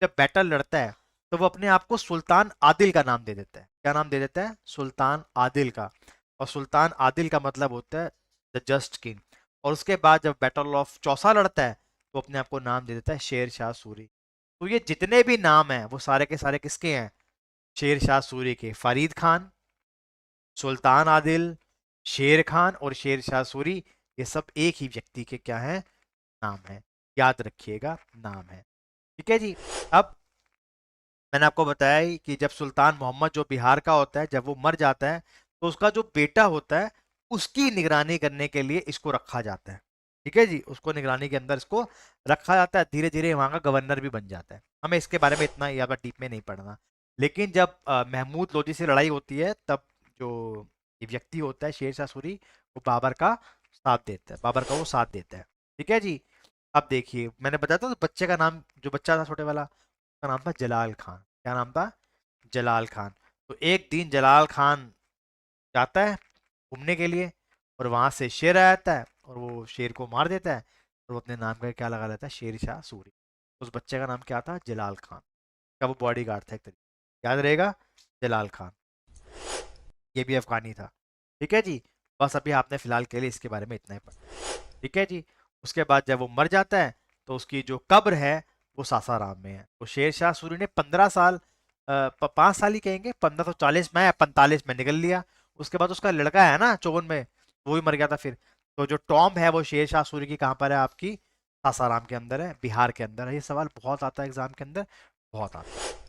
जब बैटल लड़ता है तो वो अपने आप को सुल्तान आदिल का नाम दे देता है। क्या नाम दे देता है? सुल्तान आदिल का। और सुल्तान आदिल का मतलब होता है द जस्ट किंग। और उसके बाद जब बैटल ऑफ चौसा लड़ता है तो अपने आप को नाम दे देता है शेर शाह सूरी। तो ये जितने भी नाम हैं वो सारे के सारे किसके हैं? शेर शाह सूरी के। फरीद खान, सुल्तान आदिल, शेर खान और शेर शाह सूरी, ये सब एक ही व्यक्ति के क्या हैं? नाम है। याद रखिएगा, नाम है। ठीक है जी। अब मैंने आपको बताया ही कि जब सुल्तान मोहम्मद जो बिहार का होता है जब वो मर जाता है तो उसका जो बेटा होता है उसकी निगरानी करने के लिए इसको रखा जाता है। ठीक है जी, उसको निगरानी के अंदर इसको रखा जाता है। धीरे धीरे वहां का गवर्नर भी बन जाता है। हमें इसके बारे में इतना ज्यादा डीप में नहीं पढ़ना। लेकिन जब महमूद लोदी से लड़ाई होती है तब जो ये व्यक्ति होता है शेर शाह सूरी, वो बाबर का साथ देता है, बाबर का वो साथ देता है। ठीक है जी। अब देखिए, मैंने बताया था तो बच्चे का नाम, जो बच्चा था छोटे वाला, उसका नाम था जलाल खान। क्या नाम था? जलाल खान। तो एक दिन जलाल खान जाता है घूमने के लिए और वहां से शेर आ जाता है और वो शेर को मार देता है और वो अपने नाम का क्या लगा लेता है? शेर शाह सूरी। उस बच्चे का नाम क्या था? जलाल खान। का वो बॉडी गार्ड था एक तरीके, याद रहेगा, जलाल खान। ये भी अफगानी था। ठीक है जी। बस अभी आपने फिलहाल के लिए इसके बारे में इतना ही पढ़ा। ठीक है जी। उसके बाद जब वो मर जाता है तो उसकी जो कब्र है वो सासाराम में है। तो शेर शाह सूरी ने 15 साल, 5 साल ही कहेंगे, 1540 में या 45 में निकल लिया। उसके बाद उसका लड़का है ना 54 में, वो भी मर गया था फिर। तो जो टॉम्ब है वो शेर शाह सूरी की कहाँ पर है? आपकी सासाराम के अंदर है, बिहार के अंदर है। ये सवाल बहुत आता है एग्जाम के अंदर, बहुत आता है।